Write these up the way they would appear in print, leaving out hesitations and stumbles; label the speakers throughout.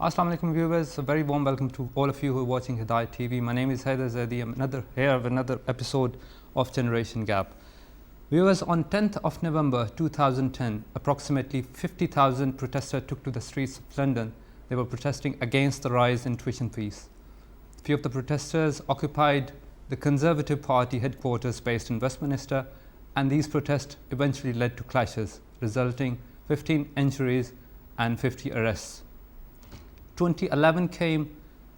Speaker 1: Assalamu alaikum viewers, a very warm welcome to all of you who are watching Hidayat TV. My name is Haider. I'm here with another episode of Generation Gap. Viewers, on 10th of November 2010, approximately 50,000 protesters took to the streets of London. They were protesting against the rise in tuition fees. Few of the protesters occupied the Conservative Party headquarters based in Westminster, and these protests eventually led to clashes, resulting 15 injuries and 50 arrests. 2011 came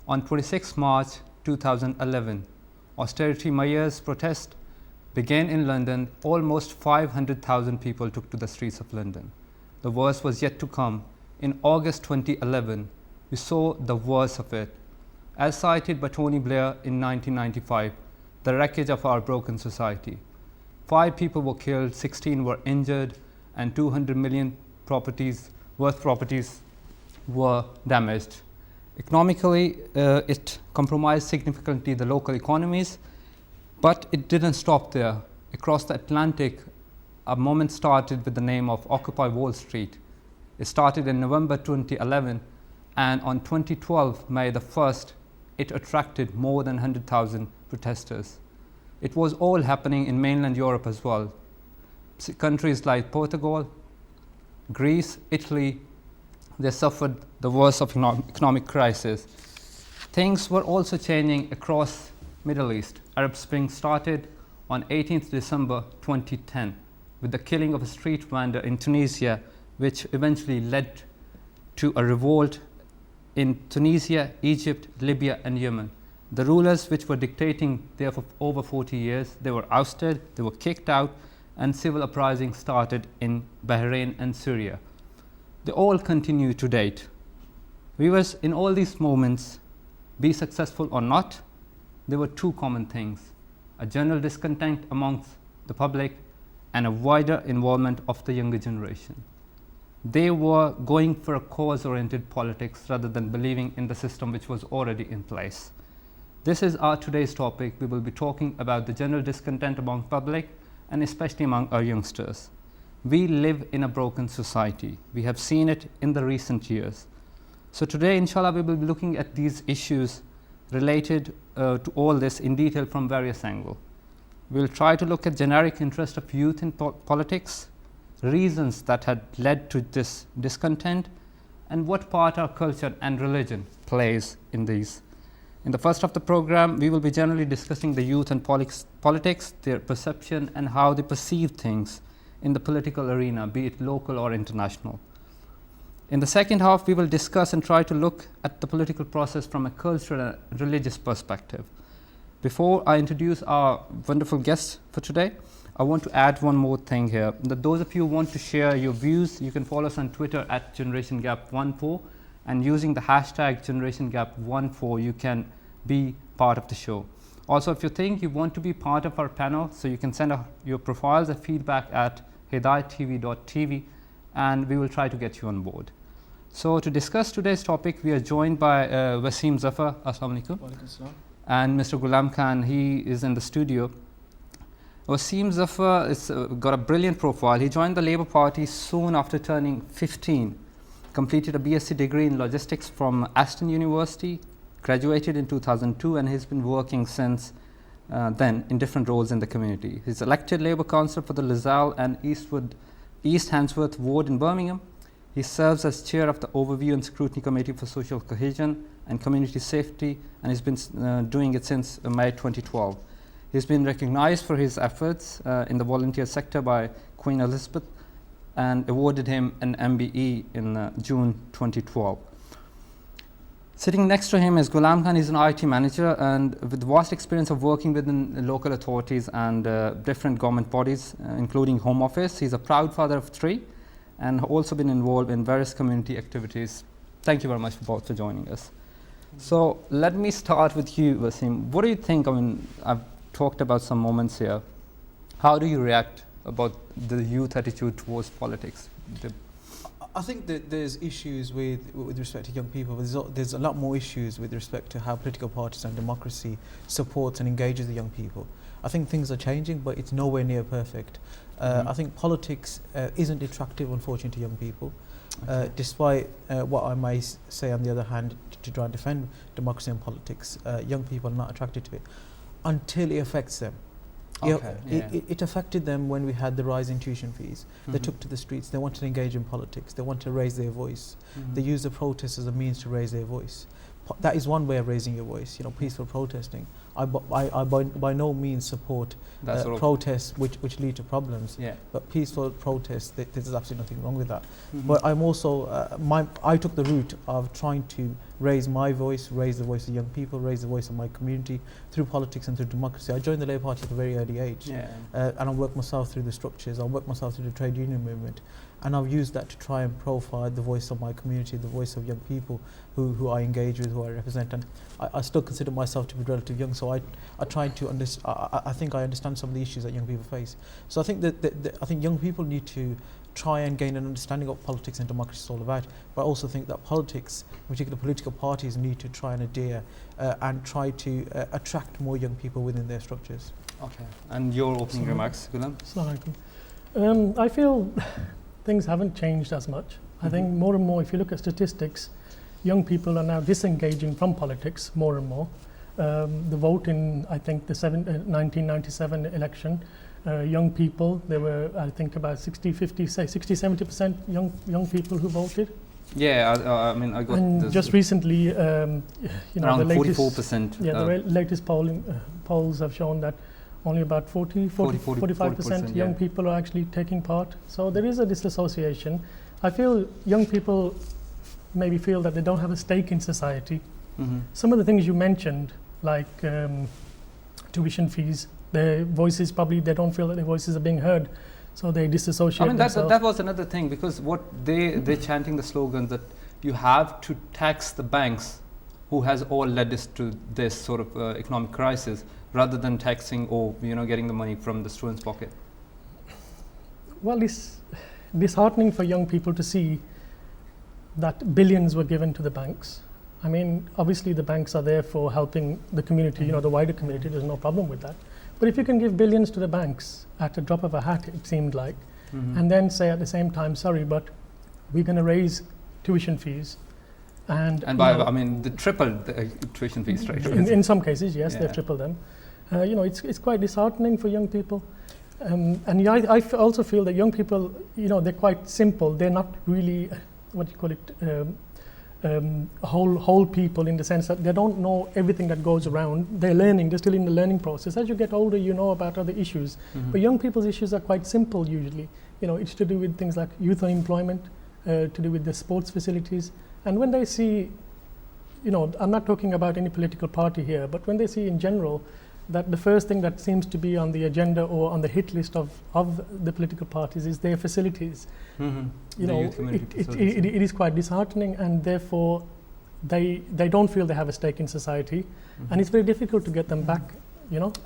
Speaker 1: on 26 March 2011. Austerity measures protest began in London. Almost 500,000 people took to the streets of London. The worst was yet to come. In August 2011, we saw the worst of it. As cited by Tony Blair in 1995, the wreckage of our broken society. 5 people were killed, 16 were injured, and 200 million worth properties were damaged. Economically, it compromised significantly the local economies, but it didn't stop there. Across the Atlantic, a movement started with the name of Occupy Wall Street. It started in November 2011, and on 2012, May the 1st, it attracted more than 100,000 protesters. It was all happening in mainland Europe as well. Countries like Portugal, Greece, Italy, they suffered the worst of economic crisis. Things were also changing across Middle East. Arab Spring started on 18th December 2010 with the killing of a street vendor in Tunisia, which eventually led to a revolt in Tunisia, Egypt, Libya, and Yemen. The rulers which were dictating there for over 40 years, they were ousted, they were kicked out, and civil uprising started in Bahrain and Syria. They all continue to date. Viewers, in all these moments, be successful or not, there were 2 common things: a general discontent amongst the public and a wider involvement of the younger generation. They were going for a cause-oriented politics rather than believing in the system which was already in place. This is our today's topic. We will be talking about the general discontent among public and especially among our youngsters. We live in a broken society. We have seen it in the recent years. So today, inshallah, we will be looking at these issues related to all this in detail from various angles. We will try to look at generic interest of youth in politics, reasons that had led to this discontent, and what part our culture and religion plays in these. In the first of the program, we will be generally discussing the youth and politics, their perception, and how they perceive things in the political arena, be it local or international. In the second half, we will discuss and try to look at the political process from a cultural and religious perspective. Before I introduce our wonderful guests for today, I want to add one more thing here. That those of you who want to share your views, you can follow us on Twitter at GenerationGap14, and using the hashtag GenerationGap14, you can be part of the show. Also, if you think you want to be part of our panel, so you can send your profiles and feedback at hidayattv.tv, and we will try to get you on board. So to discuss today's topic, we are joined by Wasim Zafar, Assalamu alaikum, and Mr. Ghulam Khan. He is in the studio. Wasim Zafar has got a brilliant profile. He joined the Labour Party soon after turning 15, completed a BSc degree in logistics from Aston University, graduated in 2002, and he's been working since then in different roles in the community. He's elected Labour Councillor for the Lizelle and East Handsworth Ward in Birmingham. He serves as chair of the Overview and Scrutiny Committee for Social Cohesion and Community Safety, and he's been doing it since May 2012. He's been recognized for his efforts in the volunteer sector by Queen Elizabeth and awarded him an MBE in June 2012. Sitting next to him is Ghulam Khan. He's an IT manager and with vast experience of working within local authorities and different government bodies, including Home Office. He's a proud father of 3 and also been involved in various community activities. Thank you very much both for joining us. So let me start with you, Wasim. What do you think? I mean, I've talked about some moments here. How do you react about the youth attitude towards politics?
Speaker 2: I think that there's issues with respect to young people, but there's a lot more issues with respect to how political parties and democracy supports and engages the young people. I think things are changing, but it's nowhere near perfect. I think politics isn't attractive, unfortunately, to young people. Despite what I may say on the other hand, to try and defend democracy and politics, young people are not attracted to it until it affects them.
Speaker 1: Okay,
Speaker 2: It affected them when we had the rise in tuition fees. They took to the streets. They wanted to engage in politics. They wanted to raise their voice. They used the protest as a means to raise their voice. That is one way of raising your voice, peaceful protesting. I by no means support protests which lead to problems. But peaceful protests, there's absolutely nothing wrong with that. But I'm also, I took the route of trying to raise my voice, raise the voice of young people, raise the voice of my community through politics and through democracy. I joined the Labour Party at a very early age, and I worked myself through the structures. I worked myself through the trade union movement, and I've used that to try and profile the voice of my community, the voice of young people who I engage with, who I represent. And I still consider myself to be relatively young, so I try to I think I understand some of the issues that young people face. So I think that I think young people need to try and gain an understanding of what politics and democracy is all about. But I also think that politics, particularly political parties, need to try and adhere and try to attract more young people within their structures.
Speaker 1: Okay. And your opening remarks, Ghulam?
Speaker 3: Assalamualaikum. I feel things haven't changed as much. I think more and more, if you look at statistics, young people are now disengaging from politics more and more. The vote in, I think, the 1997 election, young people, there were, I think, about 60-70% young people who voted.
Speaker 1: Yeah, I mean, I got
Speaker 3: and
Speaker 1: this
Speaker 3: just recently,
Speaker 1: around
Speaker 3: the latest
Speaker 1: 44%.
Speaker 3: the latest polls have shown that only about 45% young people are actually taking part. So there is a disassociation. I feel young people maybe feel that they don't have a stake in society. Some of the things you mentioned, like tuition fees, their voices probably, they don't feel that their voices are being heard, so they disassociate.
Speaker 1: I mean, that was another thing, because what they're chanting the slogan that you have to tax the banks, who has all led us to this sort of economic crisis, rather than taxing or getting the money from the students' pocket.
Speaker 3: Well, it's disheartening for young people to see that billions were given to the banks. I mean, obviously the banks are there for helping the community, the wider community, there's no problem with that. But if you can give billions to the banks at a drop of a hat, it seemed like, and then say at the same time, sorry, but we're going to raise tuition fees. And
Speaker 1: by, I mean, they tripled the tuition fees, right?
Speaker 3: In some cases, yes, they've tripled them. It's quite disheartening for young people. I also feel that young people, they're quite simple. They're not really, whole people, in the sense that they don't know everything that goes around. They're learning, they're still in the learning process. As you get older, you know about other issues. But young people's issues are quite simple usually. It's to do with things like youth unemployment, to do with the sports facilities. And when they see, I'm not talking about any political party here, but when they see in general that the first thing that seems to be on the agenda or on the hit list of the political parties is their facilities, it is quite disheartening, and therefore they don't feel they have a stake in society, and it's very difficult to get them back,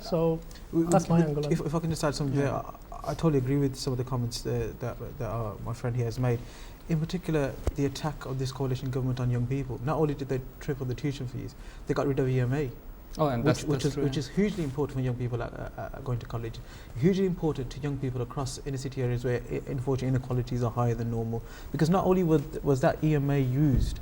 Speaker 3: so that's my angle.
Speaker 2: If I can just add something there, I totally agree with some of the comments that my friend here has made. In particular, the attack of this coalition government on young people. Not only did they triple the tuition fees, they got rid of EMA.
Speaker 1: And
Speaker 2: which is hugely important for young people going to college. Hugely important to young people across inner city areas where unfortunately inequalities are higher than normal. Because not only was that EMA used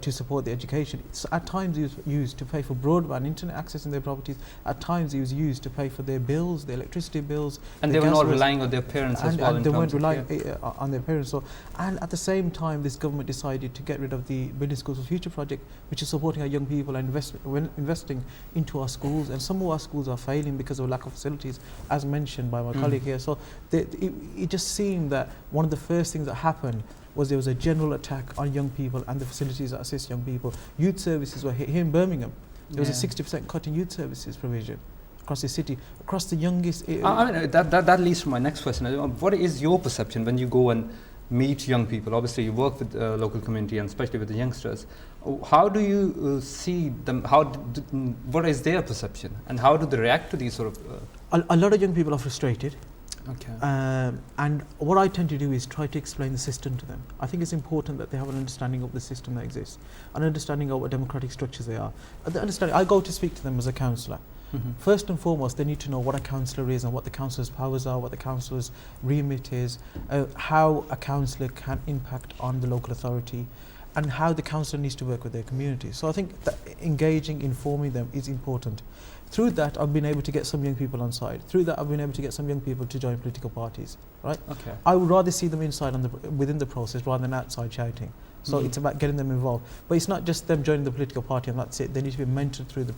Speaker 2: to support the education, at times it was used to pay for broadband internet access in their properties. At times it was used to pay for their bills, their electricity bills.
Speaker 1: And they were not relying on their parents as well.
Speaker 2: And they weren't relying on their parents. So, and at the same time, this government decided to get rid of the Building Schools for Future project, which is supporting our young people and investing into our schools, and some of our schools are failing because of lack of facilities, as mentioned by my colleague here. So it just seemed that one of the first things that happened was there was a general attack on young people and the facilities that assist young people. Youth services were here in Birmingham. There was a 60% cut in youth services provision across the city, across the youngest.
Speaker 1: That leads to my next question. What is your perception when you go and meet young people? Obviously, you work with the local community and especially with the youngsters. How do you see them? What is their perception, and how do they react to these sort of?
Speaker 2: A lot of young people are frustrated.
Speaker 1: Okay.
Speaker 2: And what I tend to do is try to explain the system to them. I think it's important that they have an understanding of the system that exists, an understanding of what democratic structures they are. I go to speak to them as a counsellor. First and foremost, they need to know what a councillor is and what the councillor's powers are, what the councillor's remit is, how a councillor can impact on the local authority, and how the councillor needs to work with their community. So I think that engaging, informing them is important. Through that, I've been able to get some young people on side. Through that, I've been able to get some young people to join political parties, right?
Speaker 1: Okay.
Speaker 2: I would rather see them inside within the process rather than outside shouting. So it's about getting them involved. But it's not just them joining the political party and that's it. They need to be mentored through the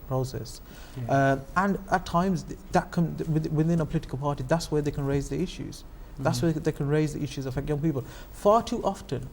Speaker 2: process.
Speaker 1: Yeah.
Speaker 2: And at times, within a political party, that's where they can raise the issues. That's where they can raise the issues affect young people. Far too often,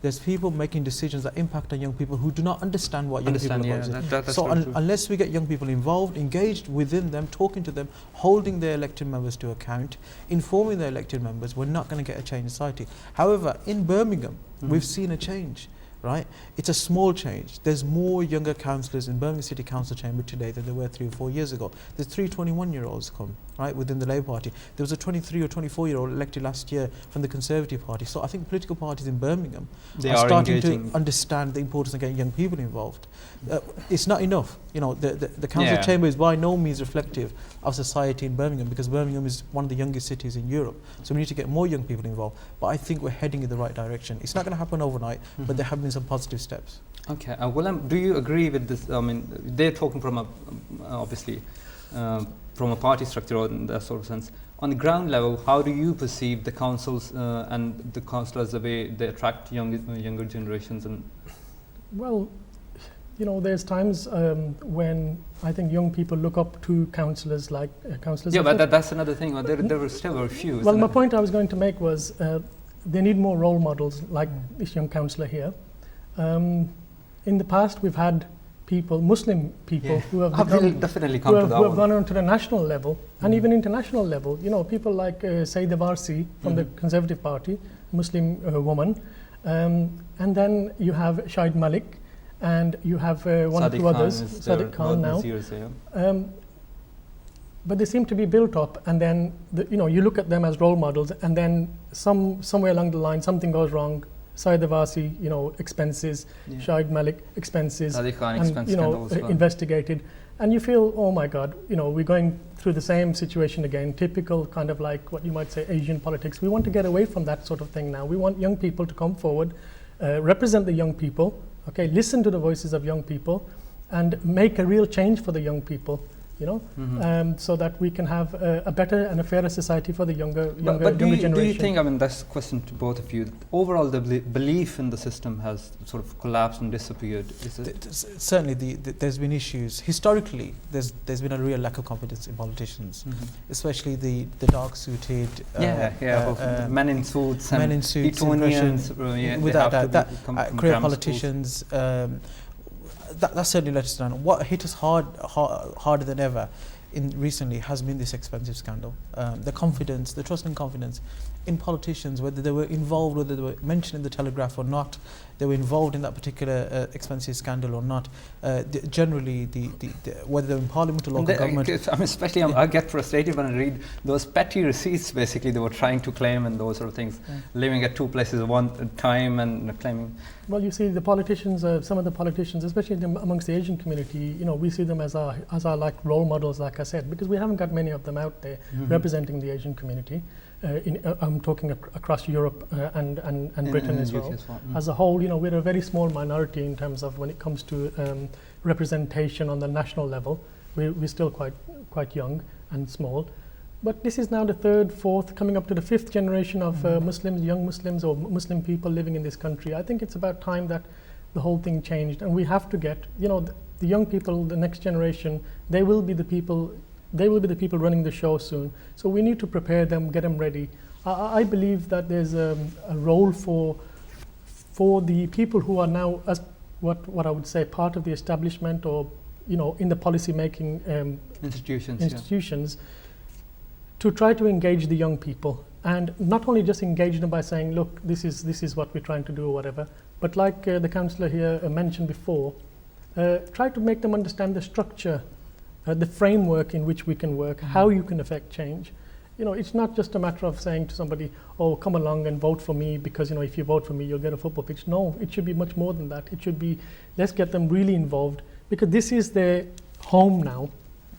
Speaker 2: there's people making decisions that impact on young people who do not understand what young people are going through. So unless we get young people involved, engaged within them, talking to them, holding their elected members to account, informing their elected members, we're not going to get a change in society. However, in Birmingham, we've seen a change, right? It's a small change. There's more younger councillors in Birmingham City Council chamber today than there were 3 or 4 years ago. There's 3 21-year-olds come, right, within the Labour Party. There was a 23 or 24-year-old elected last year from the Conservative Party. So I think political parties in Birmingham are starting to understand the importance of getting young people involved. It's not enough. You know, the council chamber is by no means reflective of society in Birmingham, because Birmingham is one of the youngest cities in Europe. So we need to get more young people involved. But I think we're heading in the right direction. It's not going to happen overnight, but there have been some positive steps.
Speaker 1: Okay. Willem, do you agree with this? I mean, they're talking from obviously from a party structure or in that sort of sense. On the ground level, how do you perceive the councils and the councillors, the way they attract younger generations? And
Speaker 3: well, you know, there's times when I think young people look up to councillors like councillors.
Speaker 1: Yeah, but that's another thing. There were still very few.
Speaker 3: Well, my point I was going to make was they need more role models like this young councillor here. In the past, we've had people, Muslim people, who have
Speaker 1: definitely come to that
Speaker 3: who have gone on to the national level and even international level. You know, people like Haider Warsi from the Conservative Party, Muslim woman, and then you have Shahid Malik, and you have one or two others, Sadiq Khan now. But they seem to be built up, and then you know, you look at them as role models, and then somewhere along the line something goes wrong. Haider Warsi, you know, expenses, Shahid Malik expenses, and you know, investigated, and you feel, oh my God, you know, we're going through the same situation again. Typical kind of like what you might say Asian politics. We want to get away from that sort of thing now. We want young people to come forward, represent the young people. Okay, listen to the voices of young people, and make a real change for the young people. You know, so that we can have a better and a fairer society for the younger generation.
Speaker 1: Do you think, I mean, that's a question to both of you, overall the belief in the system has sort of collapsed and disappeared?
Speaker 2: Certainly, there's been issues. Historically, there's been a real lack of confidence in politicians, especially the dark-suited,
Speaker 1: men in suits,
Speaker 2: Etonians, without that, career politicians. That certainly let us down. What hit us harder than ever recently has been this expensive scandal. The confidence, the trust and confidence in politicians, whether they were involved, whether they were mentioned in the Telegraph or not, they were involved in that particular expensive scandal or not. Generally, whether they're in Parliament or local government.
Speaker 1: I mean, especially I get frustrated when I read those petty receipts. Basically, they were trying to claim and those sort of things, living at 2 places at one time and claiming.
Speaker 3: Well, you see, the politicians, some of the politicians, especially amongst the Asian community, you know, we see them as our like role models, like I said, because we haven't got many of them out there representing the Asian community. I'm talking across Europe and Britain as well. As a whole, you know, we're a very small minority in terms of when it comes to representation on the national level. We're still quite young and small. But this is now the 3rd, 4th, coming up to the 5th generation of Muslims, young Muslims or Muslim people living in this country. I think it's about time that the whole thing changed, and we have to get, you know, the young people, the next generation, they will be the people running the show soon. So we need to prepare them, get them ready. I believe that there's a role for the people who are now, as what I would say, part of the establishment or, you know, in the policy making institutions. To try to engage the young people, and not only just engage them by saying, look, this is what we're trying to do or whatever, but like the councillor here mentioned before, try to make them understand the structure, the framework in which we can work, how you can affect change. You know, it's not just a matter of saying to somebody, oh, come along and vote for me because, you know, if you vote for me, you'll get a football pitch. No, it should be much more than that. It should be, let's get them really involved, because this is their home now.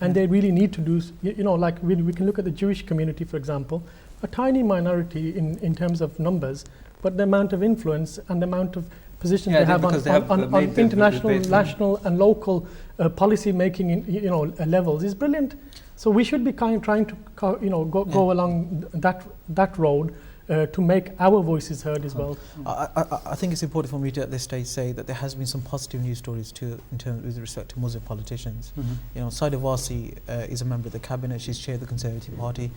Speaker 3: and they really need to do, like we can look at the Jewish community, for example, a tiny minority in terms of numbers, but the amount of influence and the amount of positions they have on international, national and local policy making levels is brilliant. So we should be trying to go along that road to make our voices heard as well.
Speaker 2: I think it's important for me to at this stage say that there has been some positive news stories too in terms with respect to Muslim politicians. Saida Wasi is a member of the cabinet. She's chaired the Conservative Party.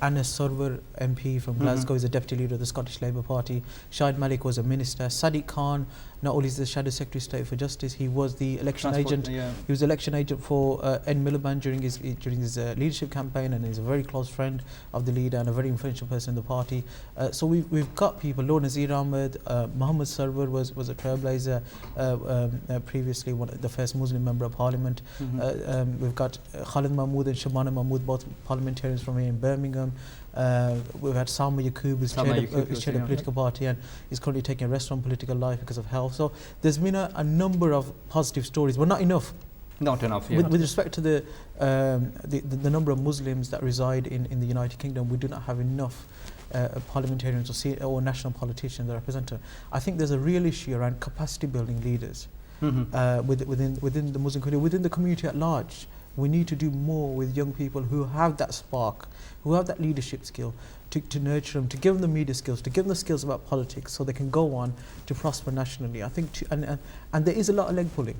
Speaker 2: Anna Sarwar, MP from Glasgow, is a deputy leader of the Scottish Labour Party. Shahid Malik was a minister. Sadiq Khan, not only is the Shadow Secretary of State for Justice, he was the election agent. He was election agent for Ed Miliband during his leadership campaign, and is a very close friend of the leader and a very influential person in the party. So we've got people. Lord Nazir Ahmed, Muhammad Sarwar was a trailblazer, previously the first Muslim member of Parliament. We've got Khalid Mahmood and Shabana Mahmood, both parliamentarians from here in Birmingham. We've had Salma Yaqub, who's chaired a political party and is currently taking a rest from political life because of health. So there's been a number of positive stories, but not enough.
Speaker 1: Not enough, yeah.
Speaker 2: With respect to the number of Muslims that reside in the United Kingdom, we do not have enough parliamentarians or national politicians that represent them. I think there's a real issue around capacity building leaders within the Muslim community, within the community at large. We need to do more with young people who have that spark, who have that leadership skill, to nurture them, to give them the media skills, to give them the skills about politics so they can go on to prosper nationally. I think, and there is a lot of leg pulling.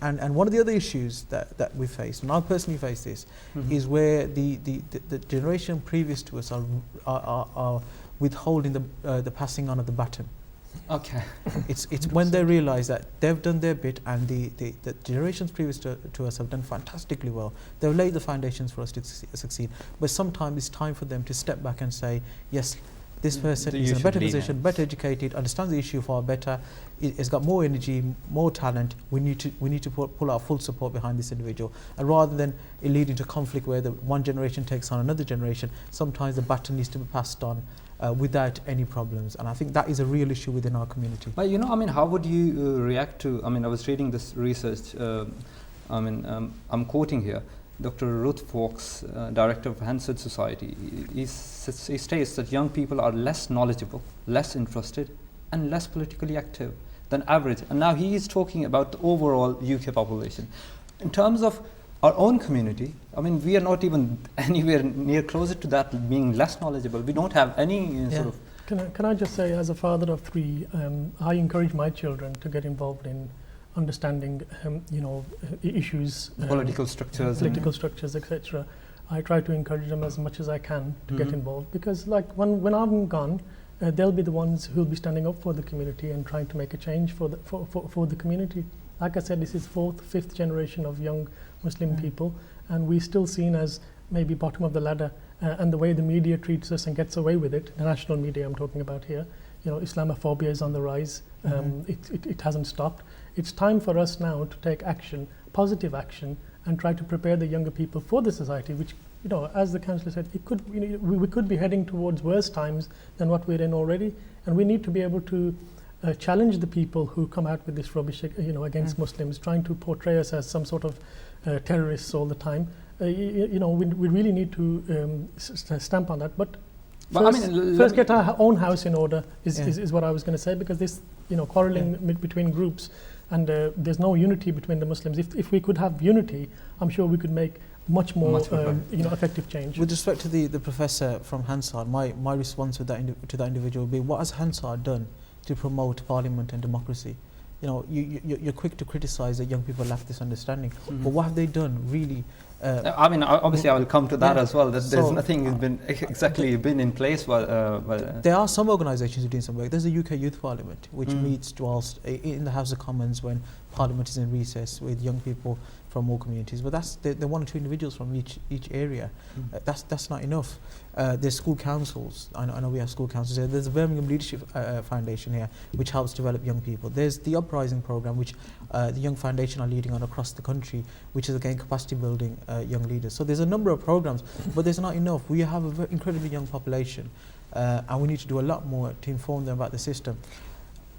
Speaker 2: And one of the other issues that we face, and I personally face this, is where the generation previous to us are withholding the passing on of the baton.
Speaker 1: Okay.
Speaker 2: It's when they realise that they've done their bit, and the generations previous to us have done fantastically well. They've laid the foundations for us to succeed. But sometimes it's time for them to step back and say, yes, this person is in a better position, better educated, understands the issue far better, has got more energy, more talent. We need to pull our full support behind this individual. And rather than it leading to conflict where the one generation takes on another generation, sometimes the baton needs to be passed on without any problems. And I think that is a real issue within our community.
Speaker 1: But how would you react to, I was reading this research, I'm quoting here, Dr. Ruth Fawkes, Director of Hansard Society, he states that young people are less knowledgeable, less interested, and less politically active than average. And now he is talking about the overall UK population. In terms of our own community, we are not even anywhere near closer to that, being less knowledgeable. We don't have any sort of...
Speaker 3: Can I just say, as a father of three, I encourage my children to get involved in understanding, issues,
Speaker 1: political structures,
Speaker 3: etc. I try to encourage them as much as I can to get involved, because when I'm gone, they'll be the ones who'll be standing up for the community and trying to make a change for the community. Like I said, this is fourth, fifth generation of young Muslim people, and we're still seen as maybe bottom of the ladder. And the way the media treats us and gets away with it, the national media I'm talking about here, Islamophobia is on the rise. It hasn't stopped. It's time for us now to take action, positive action, and try to prepare the younger people for the society, which, as the councillor said, we could be heading towards worse times than what we're in already, and we need to be able to challenge the people who come out with this rubbish, against Muslims, trying to portray us as some sort of terrorists all the time. We really need to stamp on that. But first get our own house in order is what I was going to say, because this, quarrelling between groups, and there's no unity between the Muslims. If we could have unity, I'm sure we could make much more effective change.
Speaker 2: With respect to the professor from Hansard, my response to that individual would be, what has Hansard done to promote parliament and democracy? You're quick to criticise that young people lack this understanding, but what have they done really?
Speaker 1: Obviously I will come to that as well, that there's nothing has been in place.
Speaker 2: There are some organisations who are doing some work. There's the UK Youth Parliament, which meets whilst in the House of Commons when Parliament is in recess, with young people from all communities. But that's they're one or two individuals from each area. That's not enough. There's school councils. I know we have school councils here. There's the Birmingham Leadership Foundation here, which helps develop young people. There's the Uprising programme, which the Young Foundation are leading on across the country, which is again capacity building young leaders. So there's a number of programmes, but there's not enough. We have an incredibly young population, and we need to do a lot more to inform them about the system.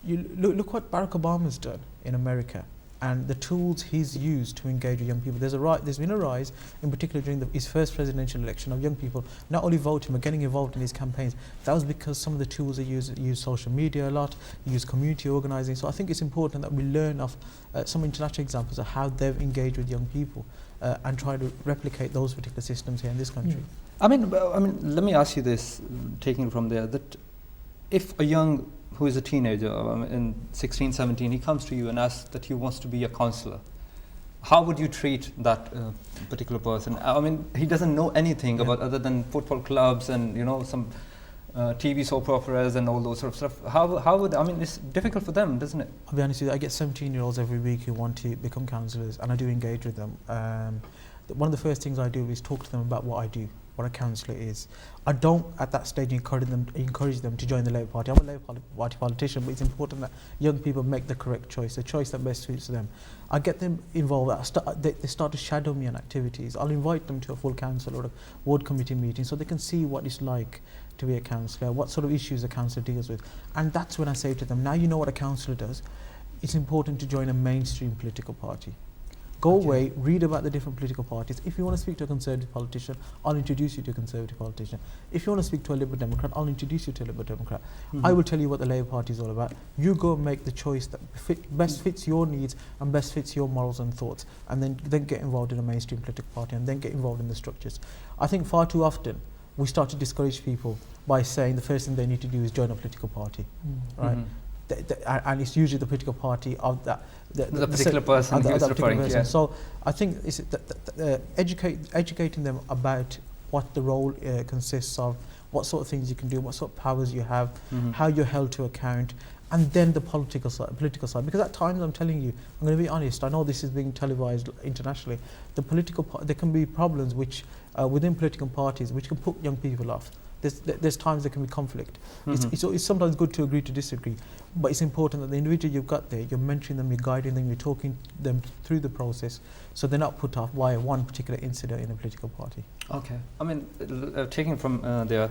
Speaker 2: You look what Barack Obama's done in America. and the tools he's used to engage with young people. There's been a rise, in particular during his first presidential election, of young people not only voting but getting involved in his campaigns. That was because some of the tools he use social media a lot, use community organising. So I think it's important that we learn of some international examples of how they've engaged with young people and try to replicate those particular systems here in this country.
Speaker 1: I mean, let me ask you this, taking from there, that if a young who is a teenager in 16, 17, he comes to you and asks that he wants to be a counsellor, how would you treat that particular person? I mean, he doesn't know anything about other than football clubs and, you know, some TV soap operas and all those sort of stuff. How would, I mean, it's difficult for them, doesn't it?
Speaker 2: I'll be honest with you, I get 17-year-olds every week who want to become counsellors, and I do engage with them. One of the first things I do is talk to them about what I do, what a counsellor is. I don't at that stage encourage them to join the Labour Party. I'm a Labour Party politician, but it's important that young people make the correct choice, the choice that best suits them. I get them involved. They start to shadow me on activities. I'll invite them to a full council or a ward committee meeting so they can see what it's like to be a counsellor, what sort of issues a counsellor deals with. And that's when I say to them, now you know what a counsellor does, it's important to join a mainstream political party. Go away, read about the different political parties. If you want to speak to a Conservative politician, I'll introduce you to a Conservative politician. If you want to speak to a Liberal Democrat, I'll introduce you to a Liberal Democrat. I will tell you what the Labour Party is all about. You go and make the choice that best fits your needs and best fits your morals and thoughts, and then get involved in a mainstream political party and then get involved in the structures. I think far too often we start to discourage people by saying the first thing they need to do is join a political party, right? And it's usually the political party of that
Speaker 1: the particular person who is referring to.
Speaker 2: So I think it's educating them about what the role consists of, what sort of things you can do, what sort of powers you have, how you're held to account, and then the political side. Because at times, I'm telling you, I'm going to be honest, I know this is being televised internationally, there can be problems which within political parties which can put young people off. There's times there can be conflict. It's sometimes good to agree to disagree, but it's important that the individual you've got there, you're mentoring them, you're guiding them, you're talking them through the process, so they're not put off by one particular incident in a political party.
Speaker 1: Okay. I mean, taking from there,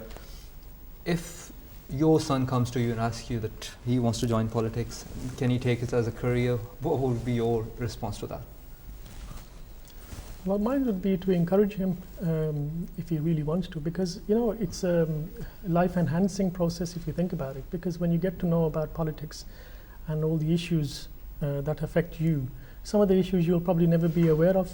Speaker 1: if your son comes to you and asks you that he wants to join politics, can he take it as a career? What would be your response to that?
Speaker 3: Well, mine would be to encourage him if he really wants to, because it's a life-enhancing process if you think about it. Because when you get to know about politics and all the issues that affect you, some of the issues you'll probably never be aware of.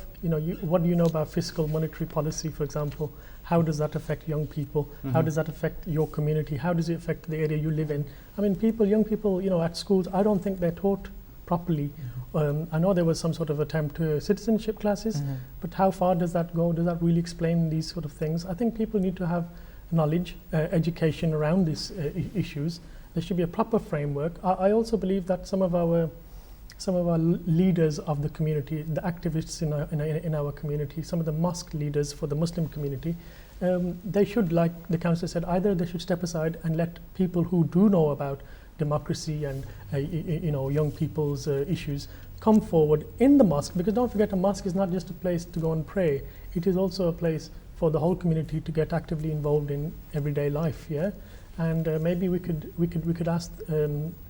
Speaker 3: What do you know about fiscal monetary policy, for example? How does that affect young people? How does that affect your community? How does it affect the area you live in? I mean, young people, at schools, I don't think they're taught properly. I know there was some sort of attempt to citizenship classes, but how far does that go? Does that really explain these sort of things? I think people need to have knowledge, education around these issues. There should be a proper framework. I also believe that some of our leaders of the community, the activists in our community, some of the mosque leaders for the Muslim community, they should, like the councillor said, either they should step aside and let people who do know about democracy and young people's issues come forward in the mosque, because don't forget, a mosque is not just a place to go and pray, it is also a place for the whole community to get actively involved in everyday life. And maybe we could ask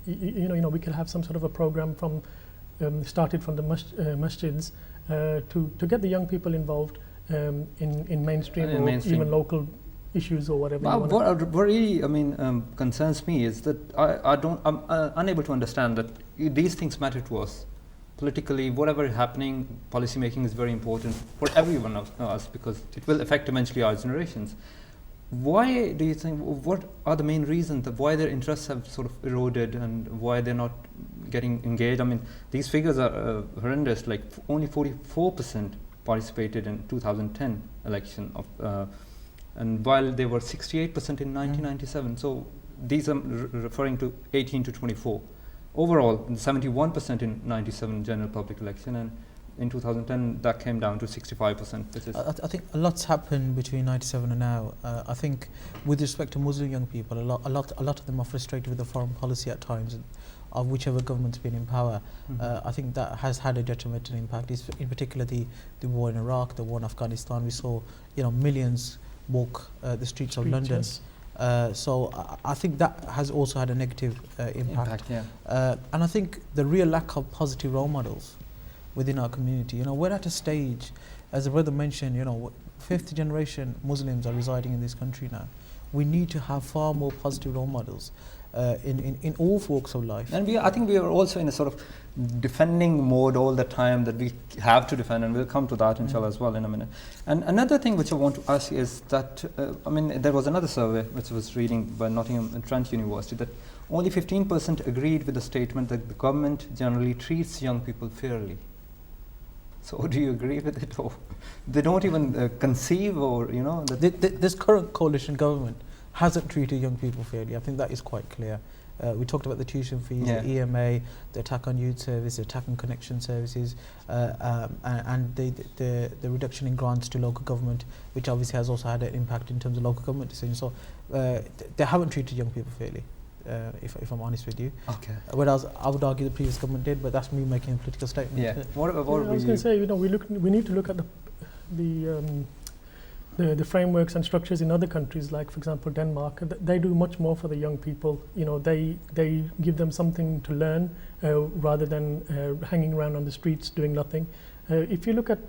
Speaker 3: we could have some sort of a program from started from the masjids to get the young people involved in mainstream or even local issues or whatever.
Speaker 1: What really concerns me is that I'm unable to understand that these things matter to us. Politically, whatever is happening, policy making is very important for everyone of us, because it will affect eventually our generations. Why do you think, what are the main reasons that why their interests have sort of eroded and why they're not getting engaged? I mean, these figures are horrendous, like only 44% participated in 2010 election of and while they were 68% in 1997. So these are referring to 18 to 24. Overall, 71% in 97 general public election, and in 2010 that came down to 65%.
Speaker 2: I think a lot's happened between 97 and now. I think with respect to Muslim young people, a lot of them are frustrated with the foreign policy at times of whichever government's been in power. I think that has had a detrimental impact. In particular, the war in Iraq, the war in Afghanistan. We saw millions walk the streets of London.
Speaker 3: Yes.
Speaker 2: So I think that has also had a negative impact. And I think the real lack of positive role models within our community. We're at a stage, as the brother mentioned, fifth generation Muslims are residing in this country now. We need to have far more positive role models in all walks of life.
Speaker 1: And I think we are also in a sort of defending mode all the time, that we have to defend, and we'll come to that inshallah as well in a minute. And another thing which I want to ask is that, there was another survey which I was reading by Nottingham and Trent University, that only 15% agreed with the statement that the government generally treats young people fairly. So do you agree with it, or they don't even conceive, or that
Speaker 2: This current coalition government hasn't treated young people fairly. I think that is quite clear. We talked about the tuition fees, the EMA, the attack on youth service, the attack on connection services, and the reduction in grants to local government, which obviously has also had an impact in terms of local government decisions. So they haven't treated young people fairly, if I'm honest with you.
Speaker 1: Okay.
Speaker 2: Whereas I would argue the previous government did, but that's me making a political statement.
Speaker 1: Yeah. What
Speaker 3: I was going to say, we need to look at the frameworks and structures in other countries, like for example Denmark. They do much more for the young people. They give them something to learn rather than hanging around on the streets doing nothing. If you look at,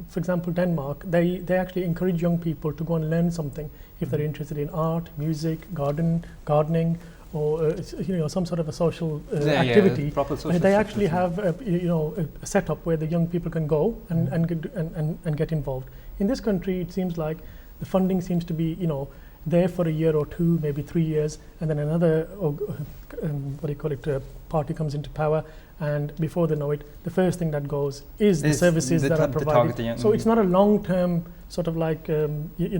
Speaker 3: for example, Denmark, they actually encourage young people to go and learn something if they're interested in art, music, gardening, or some sort of a social activity.
Speaker 1: Proper social
Speaker 3: They actually have a setup where the young people can go and get involved. In this country, it seems like the funding seems to be there for a year or two, maybe 3 years, and then another party comes into power, and before they know it, the first thing that goes is the services that are provided. So it's not a long-term sort of like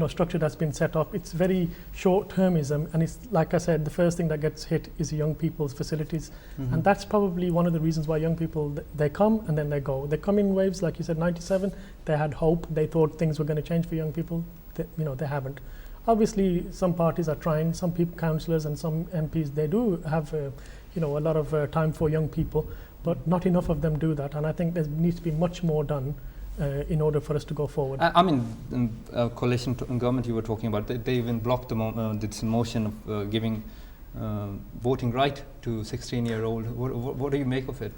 Speaker 3: structure that's been set up. It's very short-termism, and it's like I said, the first thing that gets hit is young people's facilities, and that's probably one of the reasons why young people, they come and then they go. They come in waves, like you said, 97. They had hope. They thought things were going to change for young people. They haven't. Obviously, some parties are trying. Some people, councillors and some MPs, they do have a lot of time for young people, but not enough of them do that. And I think there needs to be much more done in order for us to go forward.
Speaker 1: Coalition government you were talking about, they even blocked this motion of giving voting right to 16-year-old. What do you make of it?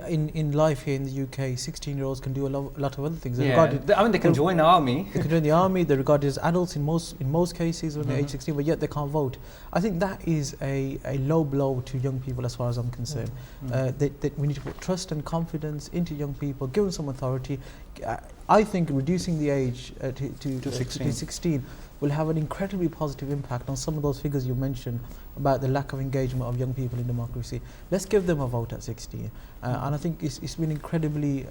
Speaker 2: In life here in the UK, 16-year-olds can do a lot of other things.
Speaker 1: They can join the army.
Speaker 2: They can join the army. They're regarded as adults in most cases when they're age 16, but yet they can't vote. I think that is a low blow to young people, as far as I'm concerned. That we need to put trust and confidence into young people, give them some authority. I think reducing the age to 16 will have an incredibly positive impact on some of those figures you mentioned about the lack of engagement of young people in democracy. Let's give them a vote at 16. And I think it's been incredibly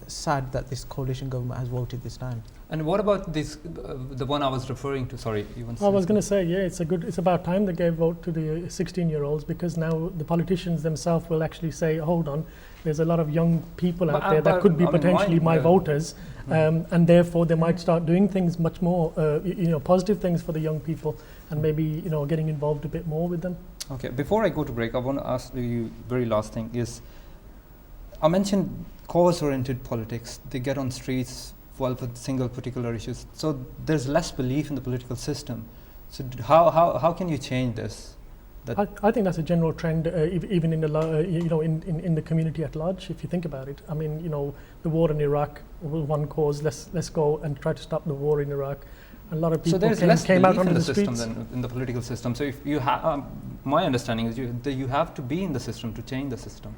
Speaker 2: sad that this coalition government has voted this down.
Speaker 1: And what about this, the one I was referring to? Sorry, you want to say
Speaker 3: I was going to say, it's about time they gave vote to the 16-year-olds, because now the politicians themselves will actually say, hold on, there's a lot of young people out there that could be potentially my voters, and therefore they might start doing things much more, positive things for the young people, and maybe getting involved a bit more with them.
Speaker 1: Okay, before I go to break, I want to ask you very last thing is, I mentioned cause-oriented politics. They get on streets for single particular issues. So there's less belief in the political system. So how can you change this?
Speaker 3: I think that's a general trend, even in the in the community at large. If you think about it, the war in Iraq was one cause. Let's go and try to stop the war in Iraq. A lot of people came out onto the streets.
Speaker 1: Than in the political system. So if you have, my understanding is you have to be in the system to change the system.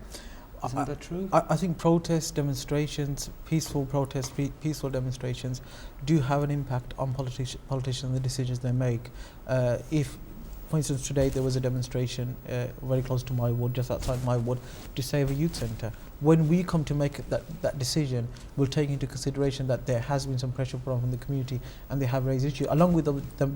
Speaker 1: Isn't that true?
Speaker 2: I think protests, demonstrations, peaceful protests, peaceful demonstrations do have an impact on politicians and the decisions they make. If, for instance, today there was a demonstration very close to my ward, just outside my ward, to save a youth centre. When we come to make that decision, we'll take into consideration that there has been some pressure from the community and they have raised issues. Along with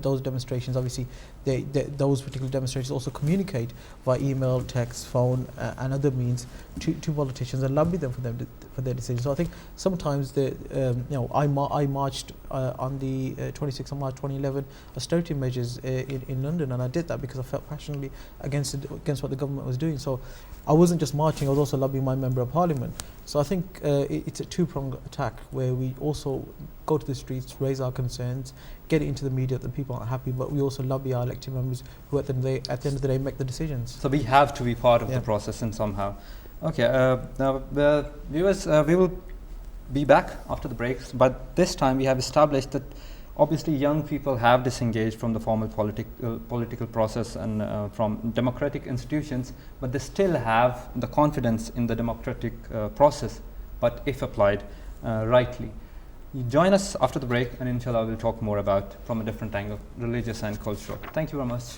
Speaker 2: those demonstrations, obviously, those particular demonstrations also communicate via email, text, phone, and other means to politicians and lobby them for their decisions. So I think sometimes I marched on the 26th of March 2011 austerity measures in London, and I did that because I felt passionately against what the government was doing. So I wasn't just marching, I was also lobbying my member of parliament. So I think it's a two-pronged attack where we also go to the streets, raise our concerns, get it into the media that the people aren't happy, but we also lobby our elected members who at the end of the day make the decisions.
Speaker 1: So we have to be part of the process and somehow. Okay, now, viewers, we will be back after the breaks, but this time we have established that obviously young people have disengaged from the formal political process and from democratic institutions, but they still have the confidence in the democratic process, but if applied rightly. You join us after the break, and inshallah we'll talk more about from a different angle, religious and cultural. Thank you very much.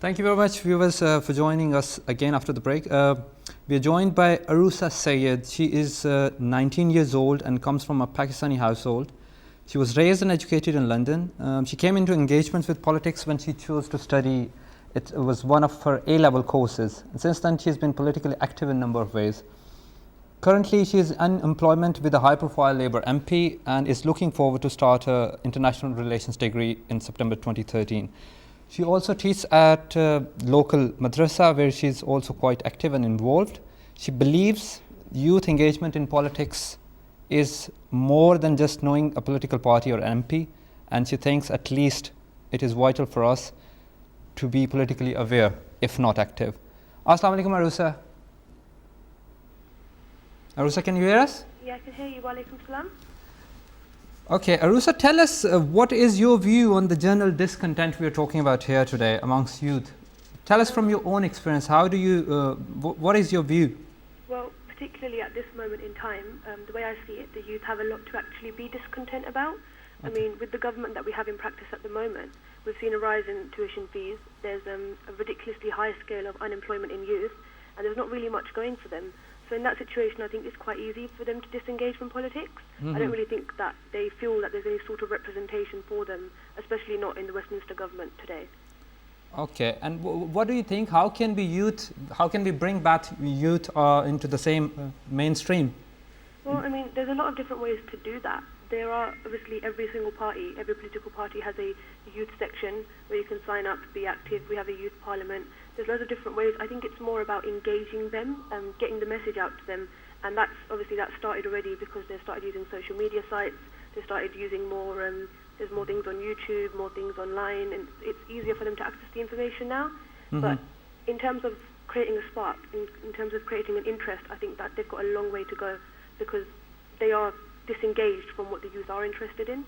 Speaker 1: Thank you very much, viewers, for joining us again after the break. We are joined by Arusa Sayed. She is 19 years old and comes from a Pakistani household. She was raised and educated in London. She came into engagements with politics when she chose to study. It was one of her A-level courses. And since then, she has been politically active in a number of ways. Currently, she is in unemployment with a high-profile Labour MP and is looking forward to start her international relations degree in September 2013. She also teaches at local madrasa, where she is also quite active and involved. She believes youth engagement in politics is more than just knowing a political party or MP, and she thinks at least it is vital for us to be politically aware, if not active. Assalamu alaikum, Arusa. Arusa, can you hear us?
Speaker 4: Yeah, I can hear you. Wa alaikum salam.
Speaker 1: Okay, Arusa, tell us what is your view on the general discontent we are talking about here today amongst youth? Tell us from your own experience, how do you, what is your view?
Speaker 4: Well, particularly at this moment in time, the way I see it, the youth have a lot to actually be discontent about. I mean, with the government that we have in practice at the moment, we've seen a rise in tuition fees. There's a ridiculously high scale of unemployment in youth, and there's not really much going for them. So in that situation, I think it's quite easy for them to disengage from politics. I don't really think that they feel that there's any sort of representation for them, especially not in the Westminster government today.
Speaker 1: Okay, and what do you think? How can we bring back youth into the same mainstream?
Speaker 4: Well, I mean, there's a lot of different ways to do that. There are obviously every single party, every political party has a youth section where you can sign up, be active. We have a youth parliament. There's loads of different ways. I think it's more about engaging them and getting the message out to them. And that's obviously that started already because they started using social media sites. They started using more, there's more things on YouTube, more things online, and it's easier for them to access the information now. But in terms of creating a spark, in terms of creating an interest, I think that they've got a long way to go because they are disengaged from what the youth are interested in.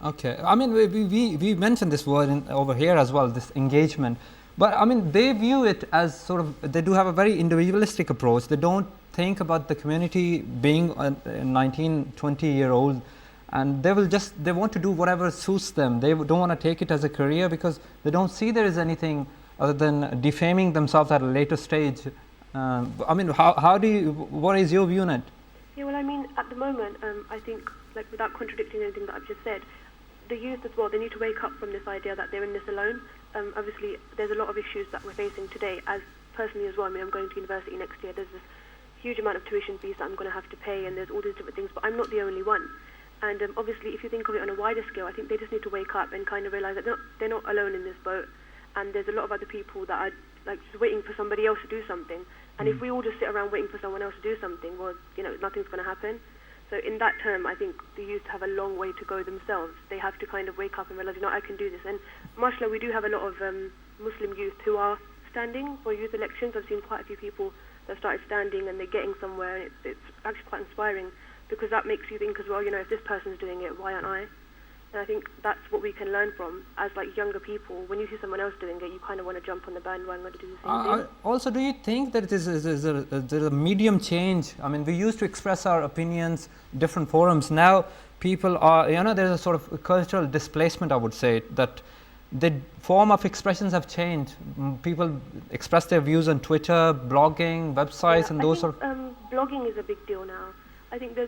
Speaker 1: Okay, I mean, we mentioned this word over here as well, this engagement. But I mean, they view it as sort of, they do have a very individualistic approach. They don't think about the community being a 19, 20-year-old, and they want to do whatever suits them. They don't want to take it as a career because they don't see there is anything other than defaming themselves at a later stage. I mean, what is your view on it?
Speaker 4: Yeah, well, I mean, at the moment, I think, like, without contradicting anything that I've just said, the youth as well, they need to wake up from this idea that they're in this alone. Obviously, there's a lot of issues that we're facing today. As personally as well, I mean, I'm going to university next year. There's this huge amount of tuition fees that I'm going to have to pay, and there's all these different things, but I'm not the only one. And obviously, if you think of it on a wider scale, I think they just need to wake up and kind of realize that they're not alone in this boat. And there's a lot of other people that are like just waiting for somebody else to do something. And if we all just sit around waiting for someone else to do something, well, you know, nothing's going to happen. So in that term, I think the youth have a long way to go themselves. They have to kind of wake up and realize, you know, I can do this. And mashallah, we do have a lot of Muslim youth who are standing for youth elections. I've seen quite a few people that started standing and they're getting somewhere. And it's actually quite inspiring because that makes you think as well, you know, if this person's doing it, why aren't I? And I think that's what we can learn from as like younger people. When you see someone else doing it, you kind of want to jump on the bandwagon and do the same thing.
Speaker 1: Also, do you think that there's a medium change? I mean, we used to express our opinions in different forums. Now people are, you know, there's a sort of cultural displacement, I would say, that the form of expressions have changed. People express their views on Twitter, blogging, websites, and those sort of...
Speaker 4: blogging is a big deal now. I think the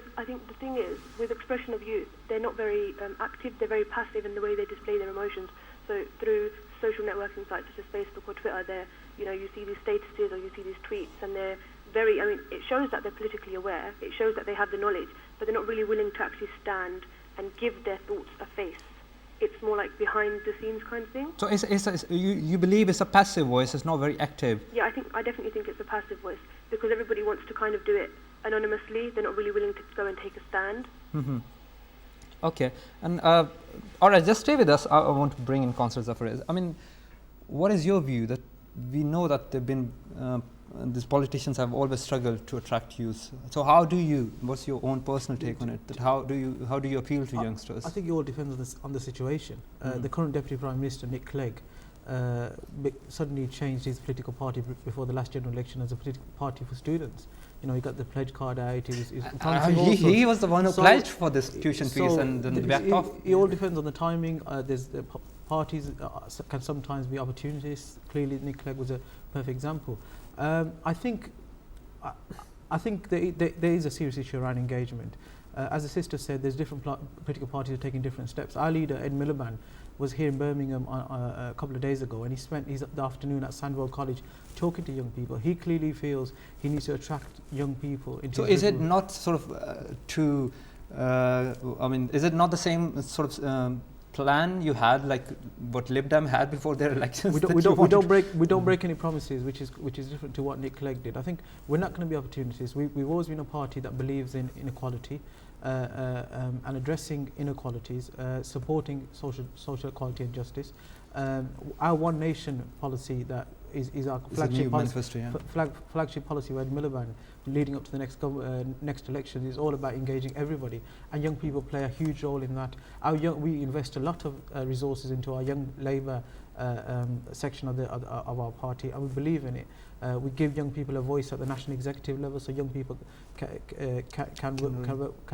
Speaker 4: thing is, with expression of youth, they're not very active, they're very passive in the way they display their emotions. So through social networking sites such as Facebook or Twitter, you know, you see these statuses or you see these tweets, and they're very, I mean, it shows that they're politically aware, it shows that they have the knowledge, but they're not really willing to actually stand and give their thoughts a face. It's more like behind the scenes kind of thing.
Speaker 1: So you believe it's a passive voice, it's not very active?
Speaker 4: Yeah, I definitely think it's a passive voice, because everybody wants to kind of do it anonymously. They're not really willing to go and take a stand.
Speaker 1: Mm-hmm. Okay, and all right, just stay with us. I want to bring in Councillor Zafar. I mean, what is your view? That we know that they've been these politicians have always struggled to attract youth. So how do you? What's your own personal take on it? That how do you appeal to youngsters?
Speaker 2: I think it all depends on the situation. The current Deputy Prime Minister, Nick Clegg, suddenly changed his political party before the last general election as a political party for students. You know, he got the pledge card out.
Speaker 1: He was the one who pledged for this tuition fees and then backed off.
Speaker 2: It all depends on the timing. There's the parties can sometimes be opportunities. Clearly, Nick Clegg was a perfect example. I think there is a serious issue around engagement. As the sister said, there's different political parties are taking different steps. Our leader, Ed Miliband, was here in Birmingham a couple of days ago, and he spent the afternoon at Sandwell College talking to young people. He clearly feels he needs to attract young people into.
Speaker 1: So is it not sort of I mean, is it not the same sort of plan you had, like what Lib Dem had before their elections?
Speaker 2: We don't break any promises, which is different to what Nick Clegg did. I think we're not going to be opportunities. We've always been a party that believes in inequality. And addressing inequalities, supporting social equality and justice. Our One Nation policy that is our flagship policy, flagship policy with Miliband leading up to the next election is all about engaging everybody, and young people play a huge role in that. We invest a lot of resources into our Young Labour section of our party, and we believe in it. We give young people a voice at the national executive level, so young people can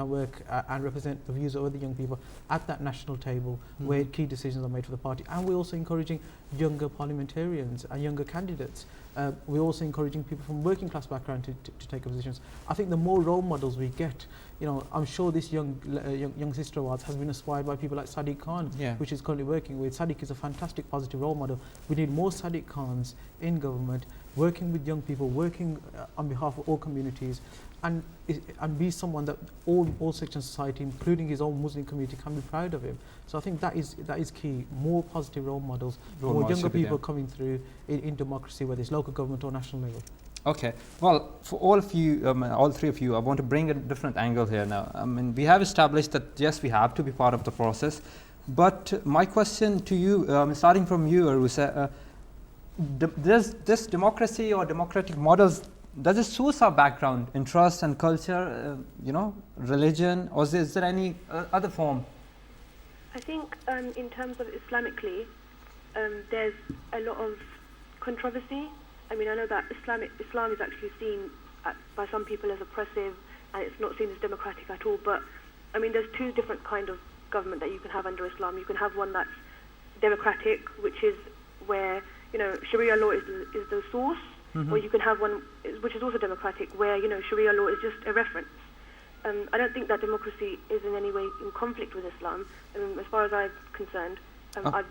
Speaker 2: work and represent the views of other young people at that national table where key decisions are made for the party. And we're also encouraging younger parliamentarians and younger candidates. We're also encouraging people from working class background to take positions. I think the more role models we get, you know, I'm sure this young sister of ours has been inspired by people like Sadiq Khan, which is currently working with. Sadiq is a fantastic positive role model. We need more Sadiq Khans in government, working with young people, working on behalf of all communities, and be someone that all sections of society, including his own Muslim community, can be proud of him. So I think that is key. More positive role models, more younger people coming through in democracy, whether it's local government or national level.
Speaker 1: Okay. Well, for all of you, all three of you, I want to bring a different angle here now. I mean, we have established that yes, we have to be part of the process, but my question to you, starting from you, Arusa, does this democracy or democratic models, does it suit our background, interest and culture, religion, or is there any other form?
Speaker 4: I think in terms of Islamically, there's a lot of controversy. I mean, I know that Islam is actually seen by some people as oppressive, and it's not seen as democratic at all. But I mean, there's two different kind of government that you can have under Islam. You can have one that's democratic, which is where Sharia law is the source, or you can have one which is also democratic, where Sharia law is just a reference. I don't think that democracy is in any way in conflict with Islam. As far as I'm concerned, I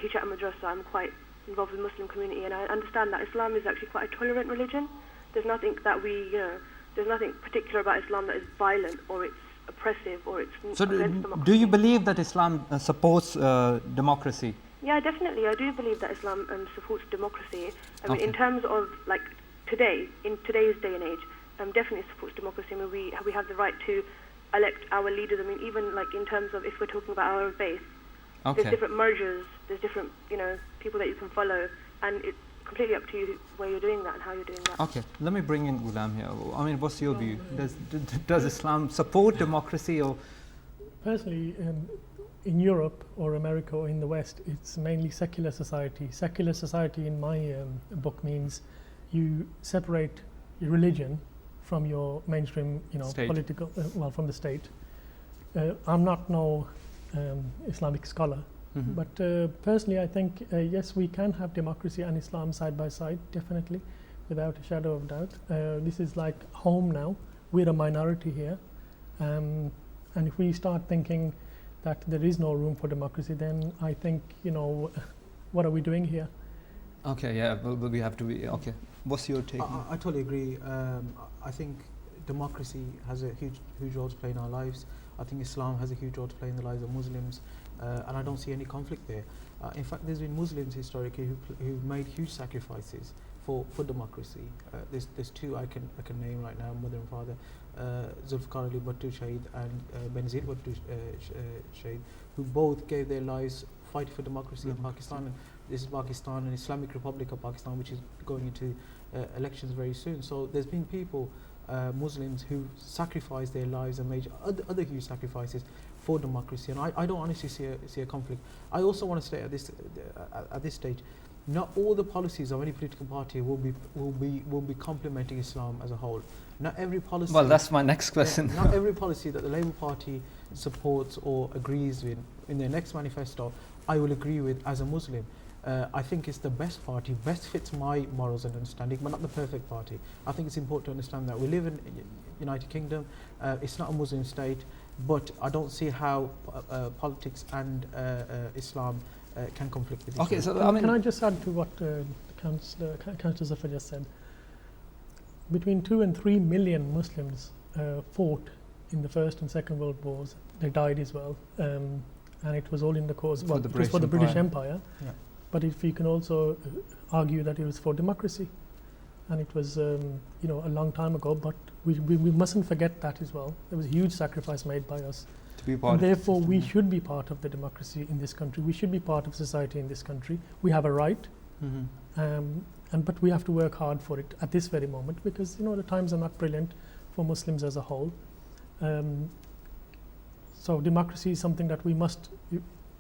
Speaker 4: teach at a madrasa. I'm quite involved with the Muslim community, and I understand that Islam is actually quite a tolerant religion. There's nothing that there's nothing particular about Islam that is violent or it's oppressive or it's against democracy.
Speaker 1: Do you believe that Islam supports democracy?
Speaker 4: Yeah, definitely. I do believe that Islam supports democracy. I mean, in terms of in today's day and age, definitely supports democracy. I mean, we have the right to elect our leaders. I mean, even like in terms of if we're talking about our own faith, there's different mergers, there's different people that you can follow, and it's completely up to you where you're doing that and how you're doing that. Okay,
Speaker 1: let me bring in Ghulam here. I mean, what's your view? Does Islam support democracy or?
Speaker 3: Personally, in Europe or America or in the West, it's mainly secular society. Secular society in my book means you separate your religion from your mainstream,
Speaker 1: state.
Speaker 3: Political, from the state. I'm not no Islamic scholar, but personally I think yes, we can have democracy and Islam side by side, definitely, without a shadow of doubt. This is like home now. We're a minority here, and if we start thinking that there is no room for democracy, then I think, what are we doing here?
Speaker 1: Okay, yeah, well, we have to be, okay. What's your take?
Speaker 2: I totally agree. I think democracy has a huge role to play in our lives. I think Islam has a huge role to play in the lives of Muslims, and I don't see any conflict there. In fact, there's been Muslims historically who've made huge sacrifices for democracy. There's two I can name right now, mother and father, Zulfikar Ali Bhutto Shahid and Benazir Bhutto Shahid, who both gave their lives fighting for democracy in Pakistan. And this is Pakistan, an Islamic Republic of Pakistan, which is going into elections very soon. So there's been people, Muslims, who sacrificed their lives and made other huge sacrifices for democracy. And I don't honestly see a conflict. I also want to state at this stage, not all the policies of any political party will be complementing Islam as a whole. Not every policy.
Speaker 1: Well, that's my next question.
Speaker 2: Not every policy that the Labour Party supports or agrees with in their next manifesto, I will agree with as a Muslim. I think it's the best party, best fits my morals and understanding, but not the perfect party. I think it's important to understand that we live in United Kingdom. It's not a Muslim state, but I don't see how politics and Islam can conflict with each other.
Speaker 1: Okay, so
Speaker 3: Can I just add to what Councillor Zafar just said? Between 2 and 3 million Muslims fought in the First and Second World Wars. They died as well, and it was all in the cause. Well, it was for the British Empire.
Speaker 2: Yeah.
Speaker 3: But if you can also argue that it was for democracy, and it was a long time ago. But we mustn't forget that as well. There was a huge sacrifice made by us.
Speaker 1: to be part
Speaker 3: And
Speaker 1: of
Speaker 3: therefore, we should be part of the democracy in this country. We should be part of society in this country. We have a right, but we have to work hard for it at this very moment, because the times are not brilliant for Muslims as a whole. So democracy is something that we must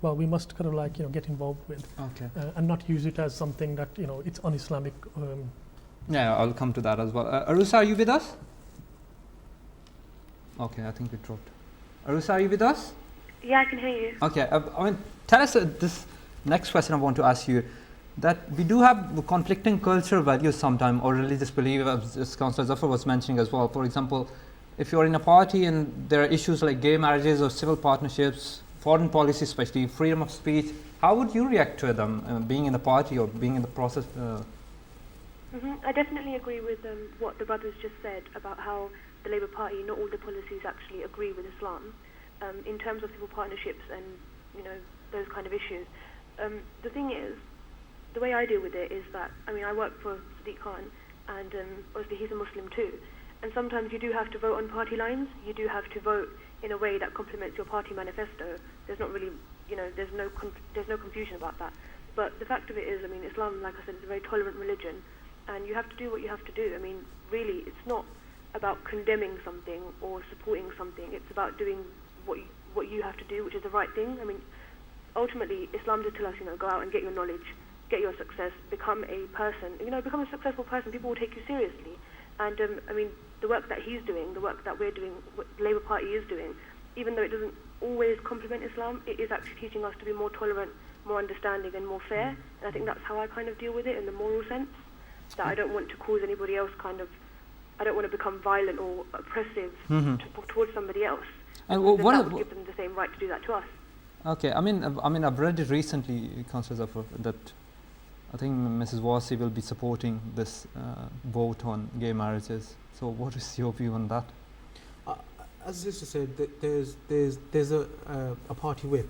Speaker 3: kind of get involved with,
Speaker 1: Okay.
Speaker 3: and not use it as something that it's un-Islamic.
Speaker 1: Yeah, I'll come to that as well. Arusa, are you with us? Okay, I think we dropped. Arusa, are you with us?
Speaker 4: Yeah, I can hear you.
Speaker 1: Okay, tell us this next question I want to ask you, that we do have conflicting cultural values sometimes, or religious belief, as Councillor Zafar was mentioning as well. For example, if you're in a party and there are issues like gay marriages or civil partnerships, foreign policy especially, freedom of speech, how would you react to them, being in the party or being in the process?
Speaker 4: I definitely agree with what the brothers just said about how the Labour Party, not all the policies actually agree with Islam in terms of civil partnerships and those kind of issues. The thing is, the way I deal with it is that I work for Sadiq Khan, and obviously he's a Muslim too. And sometimes you do have to vote on party lines. You do have to vote in a way that complements your party manifesto. There's not really, there's no confusion about that. But the fact of it is, Islam, like I said, is a very tolerant religion, and you have to do what you have to do. Really, it's not about condemning something or supporting something. It's about doing what you have to do, which is the right thing. Ultimately, Islam does tell us, go out and get your knowledge, get your success, become a person. Become a successful person. People will take you seriously. And the work that he's doing, the work that we're doing, what the Labour Party is doing, even though it doesn't always complement Islam, it is actually teaching us to be more tolerant, more understanding and more fair. And I think that's how I kind of deal with it in the moral sense, that I don't want to cause anybody else I don't want to become violent or oppressive towards somebody else.
Speaker 1: And
Speaker 4: that would give them the same right to do that to us.
Speaker 1: Okay, I've read it recently, Councillor Zafar, that I think Mrs. Wasi will be supporting this vote on gay marriages. So what is your view on that?
Speaker 2: As Sister said, there's a party whip.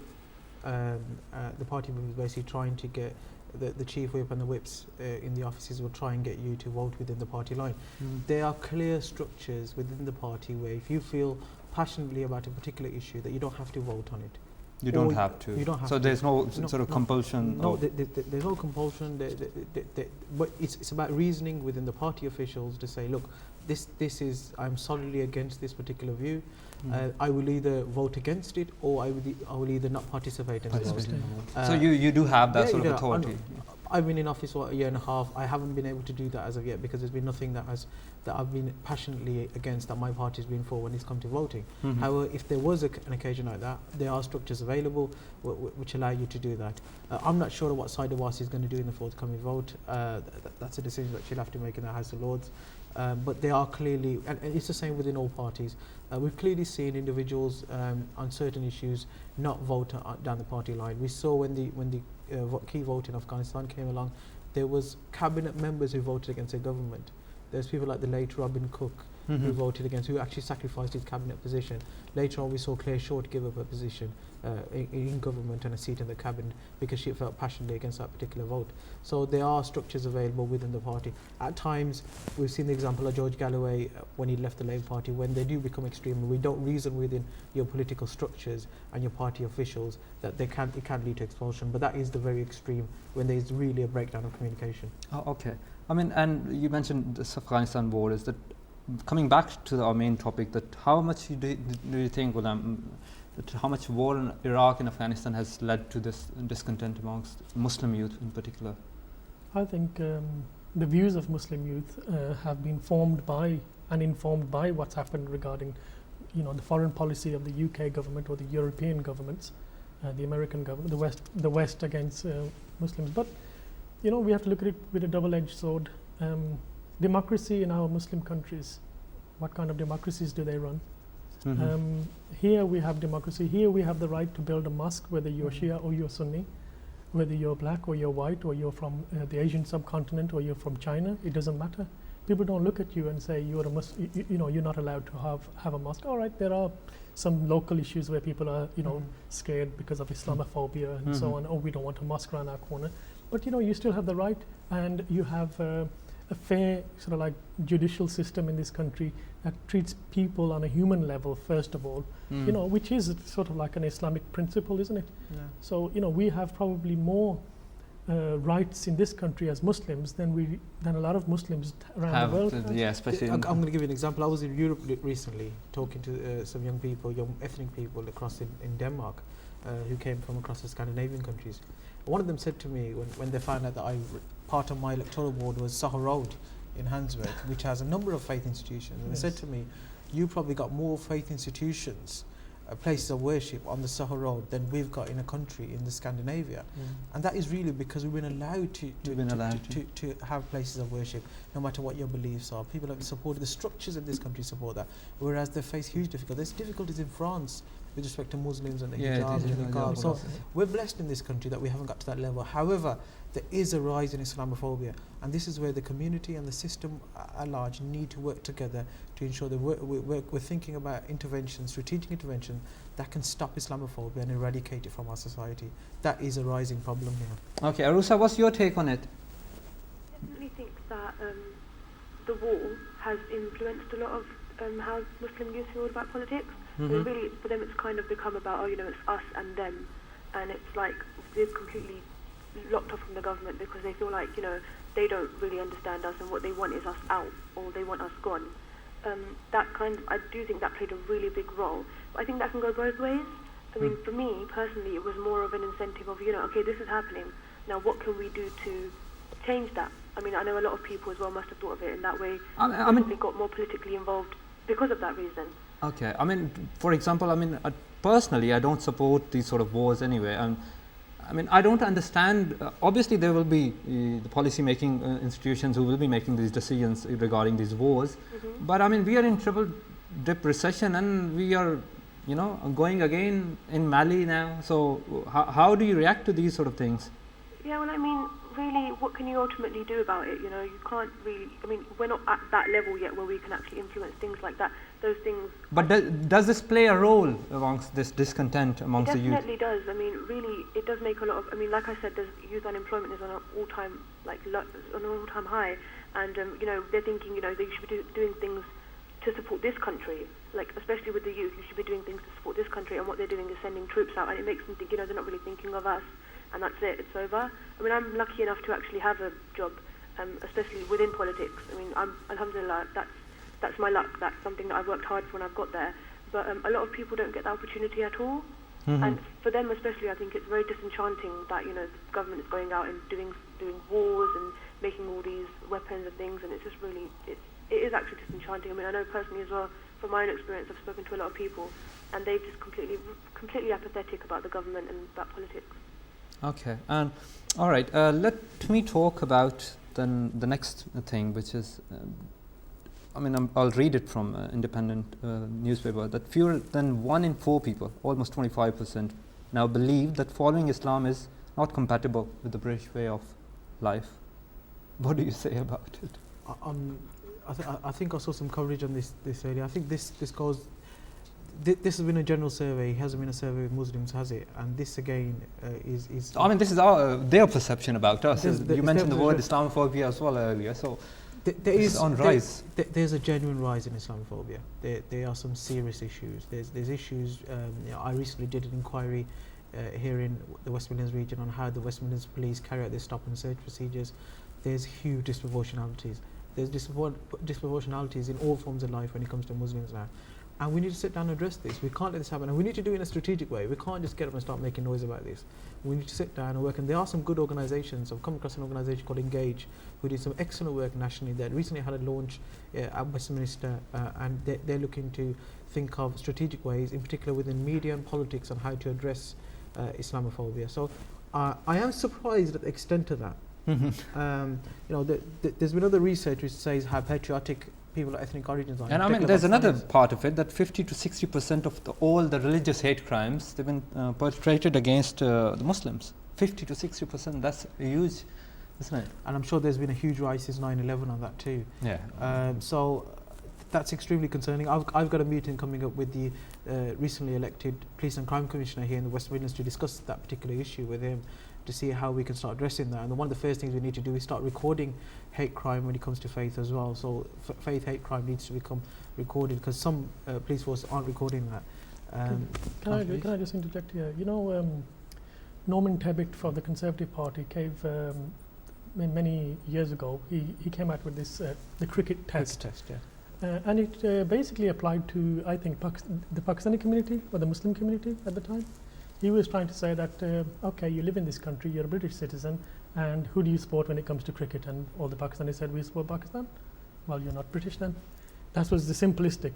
Speaker 2: The party whip is basically trying to get the chief whip and the whips in the offices will try and get you to vote within the party line. There are clear structures within the party where if you feel passionately about a particular issue, that you don't have to vote on it.
Speaker 1: You don't have to.
Speaker 2: You don't have
Speaker 1: so
Speaker 2: to.
Speaker 1: there's no sort of compulsion.
Speaker 2: No, there's no compulsion. But it's about reasoning within the party officials to say, look, this is, I'm solidly against this particular view. I will either vote against it, or I will either not participate in the vote.
Speaker 1: So you do have that sort of
Speaker 2: yeah,
Speaker 1: authority.
Speaker 2: I've been in office for a year and a half. I haven't been able to do that as of yet, because there's been nothing that I've been passionately against that my party's been for when it's come to voting. However, if there was an occasion like that, there are structures available which allow you to do that. I'm not sure what side of Wasi is going to do in the forthcoming vote. That's a decision that she'll have to make in the House of Lords. But they are clearly, and it's the same within all parties. We've clearly seen individuals on certain issues not vote down the party line. We saw when the key vote in Afghanistan came along, there was cabinet members who voted against the government. There's people like the late Robin Cook, who voted against, who actually sacrificed his cabinet position. Later on, we saw Claire Short give up her position in government and a seat in the cabinet because she felt passionately against that particular vote. So there are structures available within the party. At times, we've seen the example of George Galloway when he left the Labour Party. When they do become extreme, we don't reason within your political structures and your party officials that it can lead to expulsion. But that is the very extreme when there is really a breakdown of communication.
Speaker 1: Oh, okay. I mean, and you mentioned this Afghanistan war. Is that coming back to our main topic? That how much do you think, that how much war in Iraq and Afghanistan has led to this discontent amongst Muslim youth in particular?
Speaker 3: I think the views of Muslim youth have been formed by and informed by what's happened regarding, the foreign policy of the UK government or the European governments, the American government, the West against Muslims. But we have to look at it with a double-edged sword. Democracy in our Muslim countries, what kind of democracies do they run? Here we have democracy. Here we have the right to build a mosque, whether you're Shia or you're Sunni, whether you're black or you're white, or you're from the Asian subcontinent, or you're from China. It doesn't matter. People don't look at you and say you're a Muslim. You're not allowed to have a mosque. All right, there are some local issues where people are scared because of Islamophobia and so on. Oh, we don't want a mosque around our corner. But you still have the right, and you have a fair sort of like judicial system in this country that treats people on a human level first of all, which is sort of like an Islamic principle, isn't it?
Speaker 2: Yeah.
Speaker 3: So we have probably more rights in this country as Muslims than a lot of Muslims around the world.
Speaker 1: Yeah, especially.
Speaker 2: I'm going to give you an example. I was in Europe recently talking to some young ethnic people across in Denmark who came from across the Scandinavian countries. One of them said to me when they found out that part of my electoral board was Soho Road in Handsworth, which has a number of faith institutions. And
Speaker 3: Yes.
Speaker 2: they said to me, you probably got more faith institutions, places of worship on the Soho Road than we've got in a country in the Scandinavia. And that is really because we've been allowed to have places of worship, no matter what your beliefs are. People have supported, the structures in this country support that, whereas they face huge difficulties. There's difficulties in France with respect to Muslims and the hijab and the niqab. So we're blessed in this country that we haven't got to that level. However, there is a rise in Islamophobia, and this is where the community and the system at large need to work together to ensure that we're thinking about strategic intervention that can stop Islamophobia and eradicate it from our society. That is a rising problem here.
Speaker 1: Okay, Arusa, what's your take on it?
Speaker 4: I definitely think that the war has influenced a lot of how Muslim youth feel about politics. I mean, really, for them, it's kind of become about, it's us and them, and it's like they've completely locked off from the government because they feel like, they don't really understand us, and what they want is us out, or they want us gone. I do think that played a really big role. But I think that can go both ways. I mean, for me personally, it was more of an incentive of, okay, this is happening. Now, what can we do to change that? I mean, I know a lot of people as well must have thought of it in that way. They got more politically involved because of that reason.
Speaker 1: Okay, I mean, for example, personally, I don't support these sort of wars anyway. I don't understand. Obviously, there will be the policy-making institutions who will be making these decisions regarding these wars. But we are in triple-dip recession, and we are, going again in Mali now. So, how do you react to these sort of things?
Speaker 4: Yeah, well, really, what can you ultimately do about it? You can't really. We're not at that level yet where we can actually influence things like that. Those things.
Speaker 1: But does this play a role amongst this discontent amongst the youth?
Speaker 4: It definitely does. Really, it does make a lot of. Like I said, youth unemployment is on an all-time high, and they're thinking they should be doing things to support this country. Like especially with the youth, you should be doing things to support this country, and what they're doing is sending troops out, and it makes them think they're not really thinking of us. And that's it, it's over. I'm lucky enough to actually have a job, especially within politics. Alhamdulillah, that's my luck. That's something that I've worked hard for when I've got there. But a lot of people don't get that opportunity at all. And for them especially, I think it's very disenchanting that, the government is going out and doing wars and making all these weapons and things, and it's just really, it is actually disenchanting. I know personally as well, from my own experience, I've spoken to a lot of people, and they're just completely apathetic about the government and about politics.
Speaker 1: Okay, and all right, let me talk about then the next thing, which is, I'll read it from independent newspaper, that fewer than 1 in 4 people, almost 25%, now believe that following Islam is not compatible with the British way of life. What do you say about it?
Speaker 2: I think I saw some coverage on this earlier. I think this goes. This has been a general survey. It hasn't been a survey with Muslims, has it? And this again is.
Speaker 1: I mean, this is their perception about us. You mentioned the word
Speaker 2: Islam.
Speaker 1: Islamophobia as well earlier. So
Speaker 2: There is
Speaker 1: on rise.
Speaker 2: There's a genuine rise in Islamophobia. There are some serious issues. There's issues. I recently did an inquiry here in the West Midlands region on how the West Midlands police carry out their stop and search procedures. There's huge disproportionalities. There's disproportionalities in all forms of life when it comes to Muslims now. And we need to sit down and address this. We can't let this happen. And we need to do it in a strategic way. We can't just get up and start making noise about this. We need to sit down and work. And there are some good organisations. I've come across an organisation called Engage, who did some excellent work nationally. They recently had a launch at Westminster, and they're looking to think of strategic ways, in particular within media and politics, on how to address Islamophobia. So I am surprised at the extent of that. There's been other research which says how patriotic people of ethnic origins are.
Speaker 1: And I mean, there's another part of it, that 50 to 60% of all the religious hate crimes, they've been perpetrated against the Muslims. 50 to 60%, that's huge, isn't it?
Speaker 2: And I'm sure there's been a huge rise since 9/11 on that too.
Speaker 1: Yeah.
Speaker 2: So that's extremely concerning. I've got a meeting coming up with the recently elected Police and Crime Commissioner here in the West Midlands to discuss that particular issue with him, to see how we can start addressing that. And one of the first things we need to do is start recording hate crime when it comes to faith as well. So faith hate crime needs to become recorded, because some police forces aren't recording that.
Speaker 3: Can I just interject here? Norman Tebbit for the Conservative Party gave many years ago, he came out with this the cricket test. And it basically applied to, I think, the Pakistani community or the Muslim community at the time. He was trying to say that, okay, you live in this country, you're a British citizen, and who do you support when it comes to cricket? And all the Pakistanis said, we support Pakistan. Well, you're not British then. That was the simplistic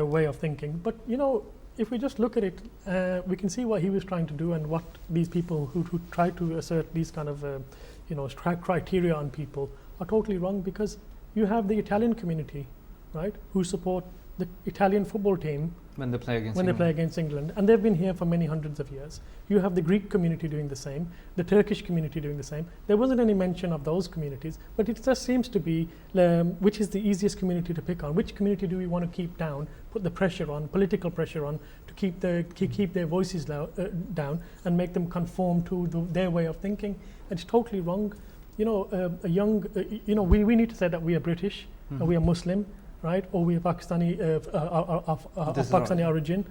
Speaker 3: way of thinking. But, if we just look at it, we can see what he was trying to do, and what these people who try to assert these kind of, criteria on people are totally wrong, because you have the Italian community, right, who support the Italian football team
Speaker 1: when they play against
Speaker 3: England, and they've been here for many hundreds of years. You have the Greek community doing the same, the Turkish community doing the same. There wasn't any mention of those communities, but it just seems to be which is the easiest community to pick on. Which community do we want to keep down, put the pressure on, political pressure on, to keep their voices down and make them conform to their way of thinking? It's totally wrong. We need to say that we are British, and we are Muslim, right, or we are Pakistani of Pakistani origin.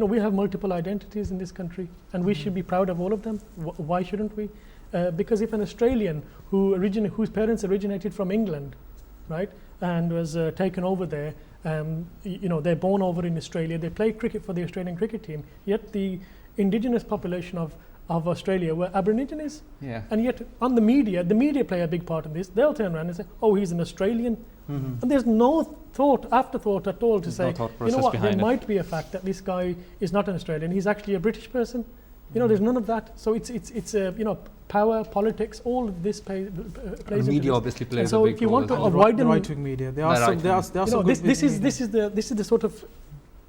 Speaker 3: We have multiple identities in this country, and we should be proud of all of them. Why shouldn't we? Because if an Australian whose parents originated from England, right, and was taken over there, they're born over in Australia, they play cricket for the Australian cricket team, yet the indigenous population of Australia were Aborigines.
Speaker 1: Yeah.
Speaker 3: And yet on the media play a big part in this. They'll turn around and say, oh, he's an Australian. And there's no afterthought at all to say, there might be a fact that this guy is not an Australian, he's actually a British person. There's none of that. So it's power, politics, all of this plays into
Speaker 1: media
Speaker 3: this.
Speaker 1: Obviously plays
Speaker 3: so
Speaker 1: a big
Speaker 3: if you
Speaker 1: role
Speaker 3: want to
Speaker 1: as well.
Speaker 3: avoid
Speaker 2: the right-wing media, there are some
Speaker 3: this is the sort of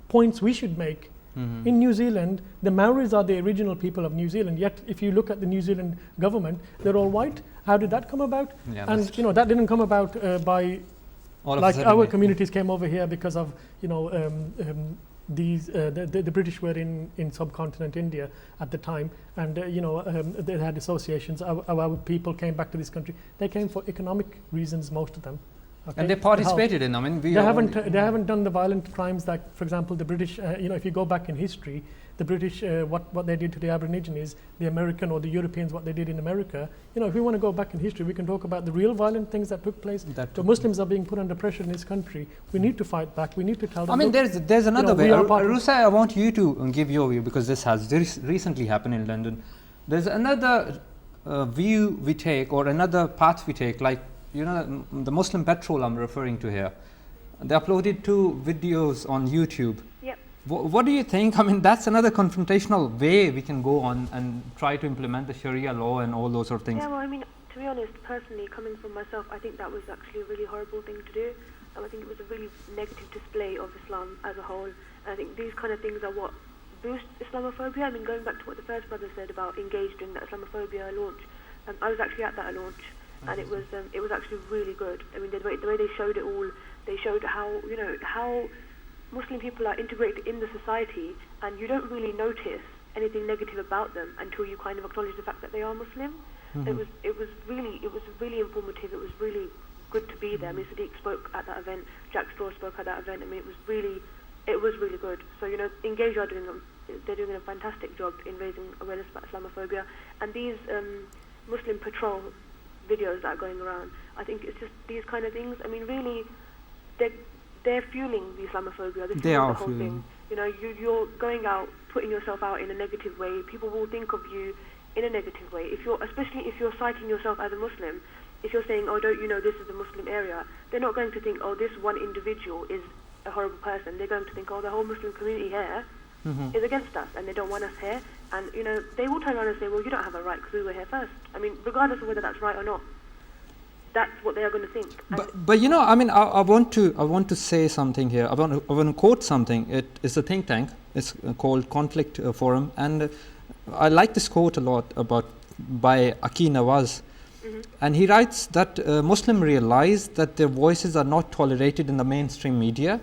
Speaker 3: points we should make. In New Zealand, the Maoris are the original people of New Zealand, yet if you look at the New Zealand government, they're all white. How did that come about?
Speaker 1: Yeah,
Speaker 3: and that didn't come about by our communities came over here because of the British were in subcontinent India at the time, and they had associations. Our people came back to this country. They came for economic reasons, most of them. Okay.
Speaker 1: And they participated in. I mean,
Speaker 3: they haven't done the violent crimes that, for example, the British. If you go back in history, the British what they did to the Aborigines, the American or the Europeans what they did in America. If we want to go back in history, we can talk about the real violent things that took place. The Muslims are being put under pressure in this country. We need to fight back. We need to tell them.
Speaker 1: I mean, there's another way. Rusai, I want you to give your view, because this has recently happened in London. There's another view we take, or another path we take, like. The Muslim Patrol I'm referring to here. They uploaded 2 videos on YouTube.
Speaker 4: Yep.
Speaker 1: What do you think? I mean, that's another confrontational way we can go on and try to implement the Sharia law and all those sort of things.
Speaker 4: Yeah, well, I mean, to be honest, personally, coming from myself, I think that was actually a really horrible thing to do. I think it was a really negative display of Islam as a whole. And I think these kind of things are what boost Islamophobia. I mean, going back to what the first brother said about engaged in that Islamophobia launch, I was actually at that launch. and it was actually really good. I mean, the way they showed it all, they showed how Muslim people are integrated in the society, and you don't really notice anything negative about them until you kind of acknowledge the fact that they are Muslim. It was really informative. It was really good to be there. I mean, Sadiq spoke at that event. Jack Straw spoke at that event. I mean, it was really good. So Engage are they're doing a fantastic job in raising awareness about Islamophobia, and these Muslim patrol videos that are going around. I think it's just these kind of things. I mean, really, they're fueling the Islamophobia. They're fueling the whole thing. You're going out, putting yourself out in a negative way. People will think of you in a negative way. Especially if you're citing yourself as a Muslim, if you're saying, oh, don't you know this is a Muslim area, they're not going to think, oh, this one individual is a horrible person. They're going to think, oh, the whole Muslim community here is against us, and they don't want us here. And they will turn around and say, well, you don't have a right because we were here first. I mean, regardless of whether that's right or not, that's what they are going to think.
Speaker 1: But I mean, I want to say something here. I want to quote something. It is a think tank. It's called Conflict Forum, and I like this quote a lot by Aki Nawaz. And he writes that Muslims realize that their voices are not tolerated in the mainstream media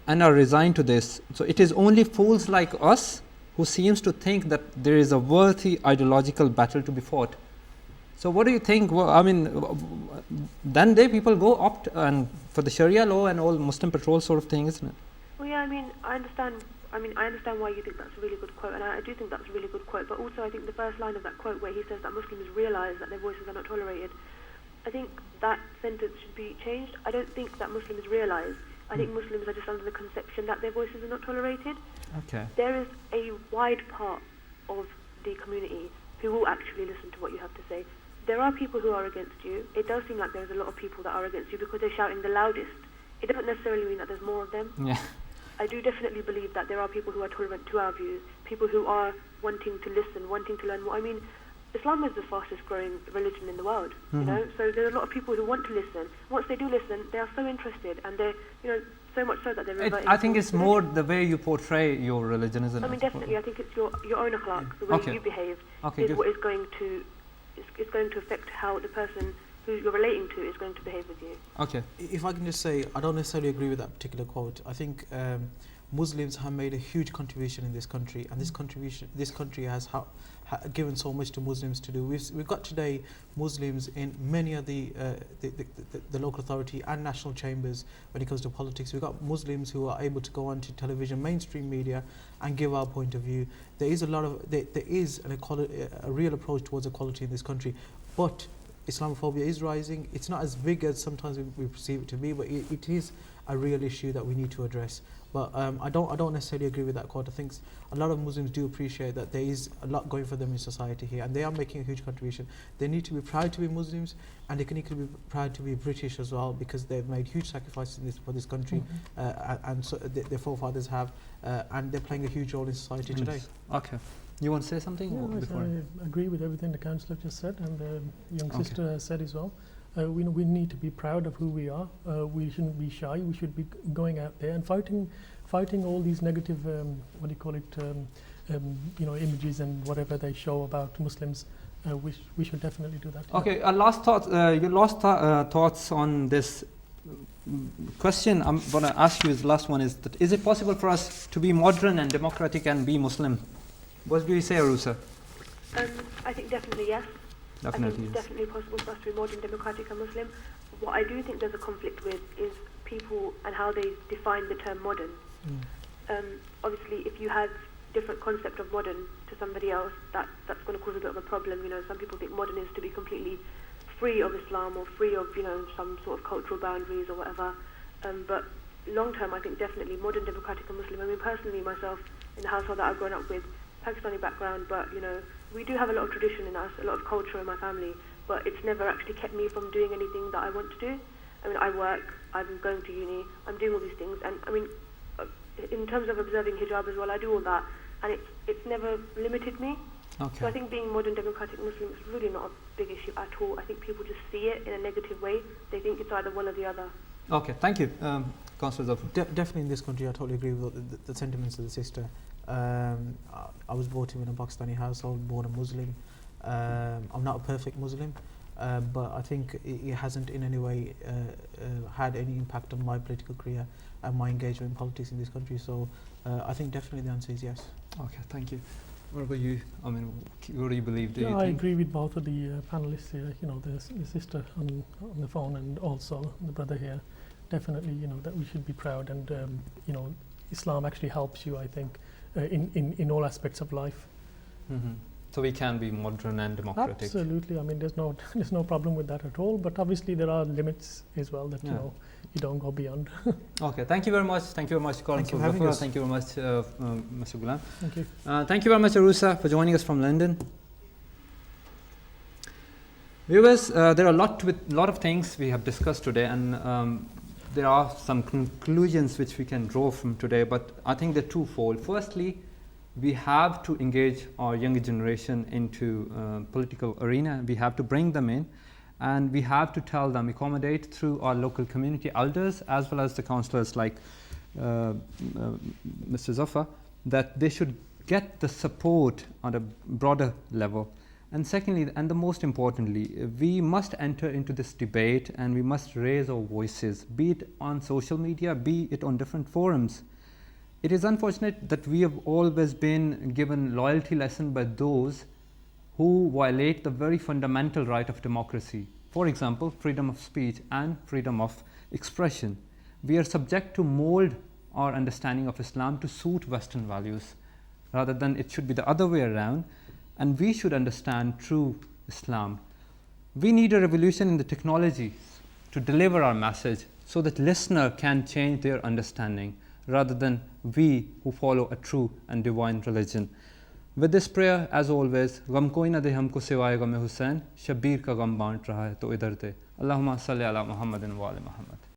Speaker 1: and are resigned to this. So it is only fools like us who seems to think that there is a worthy ideological battle to be fought. So what do you think? Well, I mean, then people go opt and for the Sharia law and all Muslim patrol sort of thing, isn't it?
Speaker 4: Well, yeah, I understand why you think that's a really good quote, and I do think that's a really good quote, but also I think the first line of that quote where he says that Muslims realise that their voices are not tolerated, I think that sentence should be changed. I don't think that Muslims realise. I think Muslims are just under the conception that their voices are not tolerated.
Speaker 1: Okay.
Speaker 4: There is a wide part of the community who will actually listen to what you have to say. There are people who are against you. It does seem like there's a lot of people that are against you because they're shouting the loudest. It doesn't necessarily mean that there's more of them.
Speaker 1: Yeah.
Speaker 4: I do definitely believe that there are people who are tolerant to our views, people who are wanting to listen, wanting to learn more. I mean, Islam is the fastest growing religion in the world, so there are a lot of people who want to listen. Once they do listen, they are so interested, and they're, so much so that they're reverting.
Speaker 1: I think it's more the way you portray your religion, isn't it?
Speaker 4: I mean, definitely, I think it's your own akhlaq, the way you behave, is what is going to affect how the person who you're relating to is going to behave with you.
Speaker 1: Okay.
Speaker 2: If I can just say, I don't necessarily agree with that particular quote. I think Muslims have made a huge contribution in this country, and this country has given so much to Muslims to do. We've got today Muslims in many of the local authority and national chambers when it comes to politics. We've got Muslims who are able to go onto television, mainstream media, and give our point of view. There is a real approach towards equality in this country, but Islamophobia is rising. It's not as big as sometimes we perceive it to be, but it is a real issue that we need to address. But I don't necessarily agree with that quote. I think a lot of Muslims do appreciate that there is a lot going for them in society here, and they are making a huge contribution. They need to be proud to be Muslims, and they can equally be proud to be British as well, because they've made huge sacrifices for this country, and so their forefathers have, and they're playing a huge role in society today.
Speaker 1: Okay. You want to say something?
Speaker 3: Yeah, I agree with everything the councillor just said, and the young sister has said as well. We need to be proud of who we are. We shouldn't be shy. We should be going out there and fighting all these negative, images and whatever they show about Muslims. We should definitely do that.
Speaker 1: Okay. Last thoughts. Your last thoughts on this question I'm going to ask you. Is the last one is that is it possible for us to be modern and democratic and be Muslim? What do you say, Arusa?
Speaker 4: I think definitely yes.
Speaker 1: Definitely,
Speaker 4: I think it's definitely possible for us to be modern, democratic and Muslim. What I do think there's a conflict with is people and how they define the term modern. Obviously, if you have different concept of modern to somebody else, that's going to cause a bit of a problem. Some people think modern is to be completely free of Islam or free of, some sort of cultural boundaries or whatever. But long term, I think definitely modern, democratic and Muslim. I mean, personally, myself, in the household that I've grown up with, Pakistani background, but we do have a lot of tradition in us, a lot of culture in my family, but it's never actually kept me from doing anything that I want to do. I mean, I work, I'm going to uni, I'm doing all these things, and I mean, in terms of observing hijab as well, I do all that, and it's never limited me.
Speaker 1: Okay.
Speaker 4: So I think being modern, democratic Muslim is really not a big issue at all. I think people just see it in a negative way. They think it's either one or the other.
Speaker 1: Okay, thank you. Councillor Zafar.
Speaker 2: Definitely in this country, I totally agree with the sentiments of the sister. I was brought up in a Pakistani household, born a Muslim. I'm not a perfect Muslim, but I think it hasn't in any way had any impact on my political career and my engagement in politics in this country. So I think definitely the answer is yes.
Speaker 1: Okay, thank you. What about you? I mean, what do you believe? Do
Speaker 3: Yeah,
Speaker 1: you
Speaker 3: I
Speaker 1: think?
Speaker 3: agree with both of the panelists here. You know, the sister on the phone and also the brother here. Definitely, you know, that we should be proud, and you know, Islam actually helps you, I think, in all aspects of life.
Speaker 1: Mhm. So we can be modern and democratic.
Speaker 3: Absolutely. I mean, there's no problem with that at all. But obviously, there are limits as well that you
Speaker 1: Yeah.
Speaker 3: know you don't go beyond.
Speaker 1: Okay, thank you very much. Thank you very much, Colin.
Speaker 2: Thank you for having us.
Speaker 1: Thank you very much, Mr. Ghulam.
Speaker 3: Thank you.
Speaker 1: Thank you very much, Arusa, for joining us from London. Viewers, there are a lot of things we have discussed today, and there are some conclusions which we can draw from today, but I think they're twofold. Firstly, we have to engage our younger generation into political arena. We have to bring them in, and we have to tell them, accommodate through our local community elders as well as the councillors like Mr. Zafar, that they should get the support on a broader level. And secondly, and the most importantly, we must enter into this debate and we must raise our voices, be it on social media, be it on different forums. It is unfortunate that we have always been given loyalty lesson by those who violate the very fundamental right of democracy. For example, freedom of speech and freedom of expression. We are subject to mold our understanding of Islam to suit Western values, rather than it should be the other way around, and we should understand true Islam. We need a revolution in the technologies to deliver our message so that listener can change their understanding, rather than we who follow a true and divine religion. With this prayer, as always, गम कोई न दे हमको सिवाय गम हुसैन, शब्बीर का गम बांट रहा है तो इधर दे. Allahumma salli ala Muhammadin wa ali Muhammad.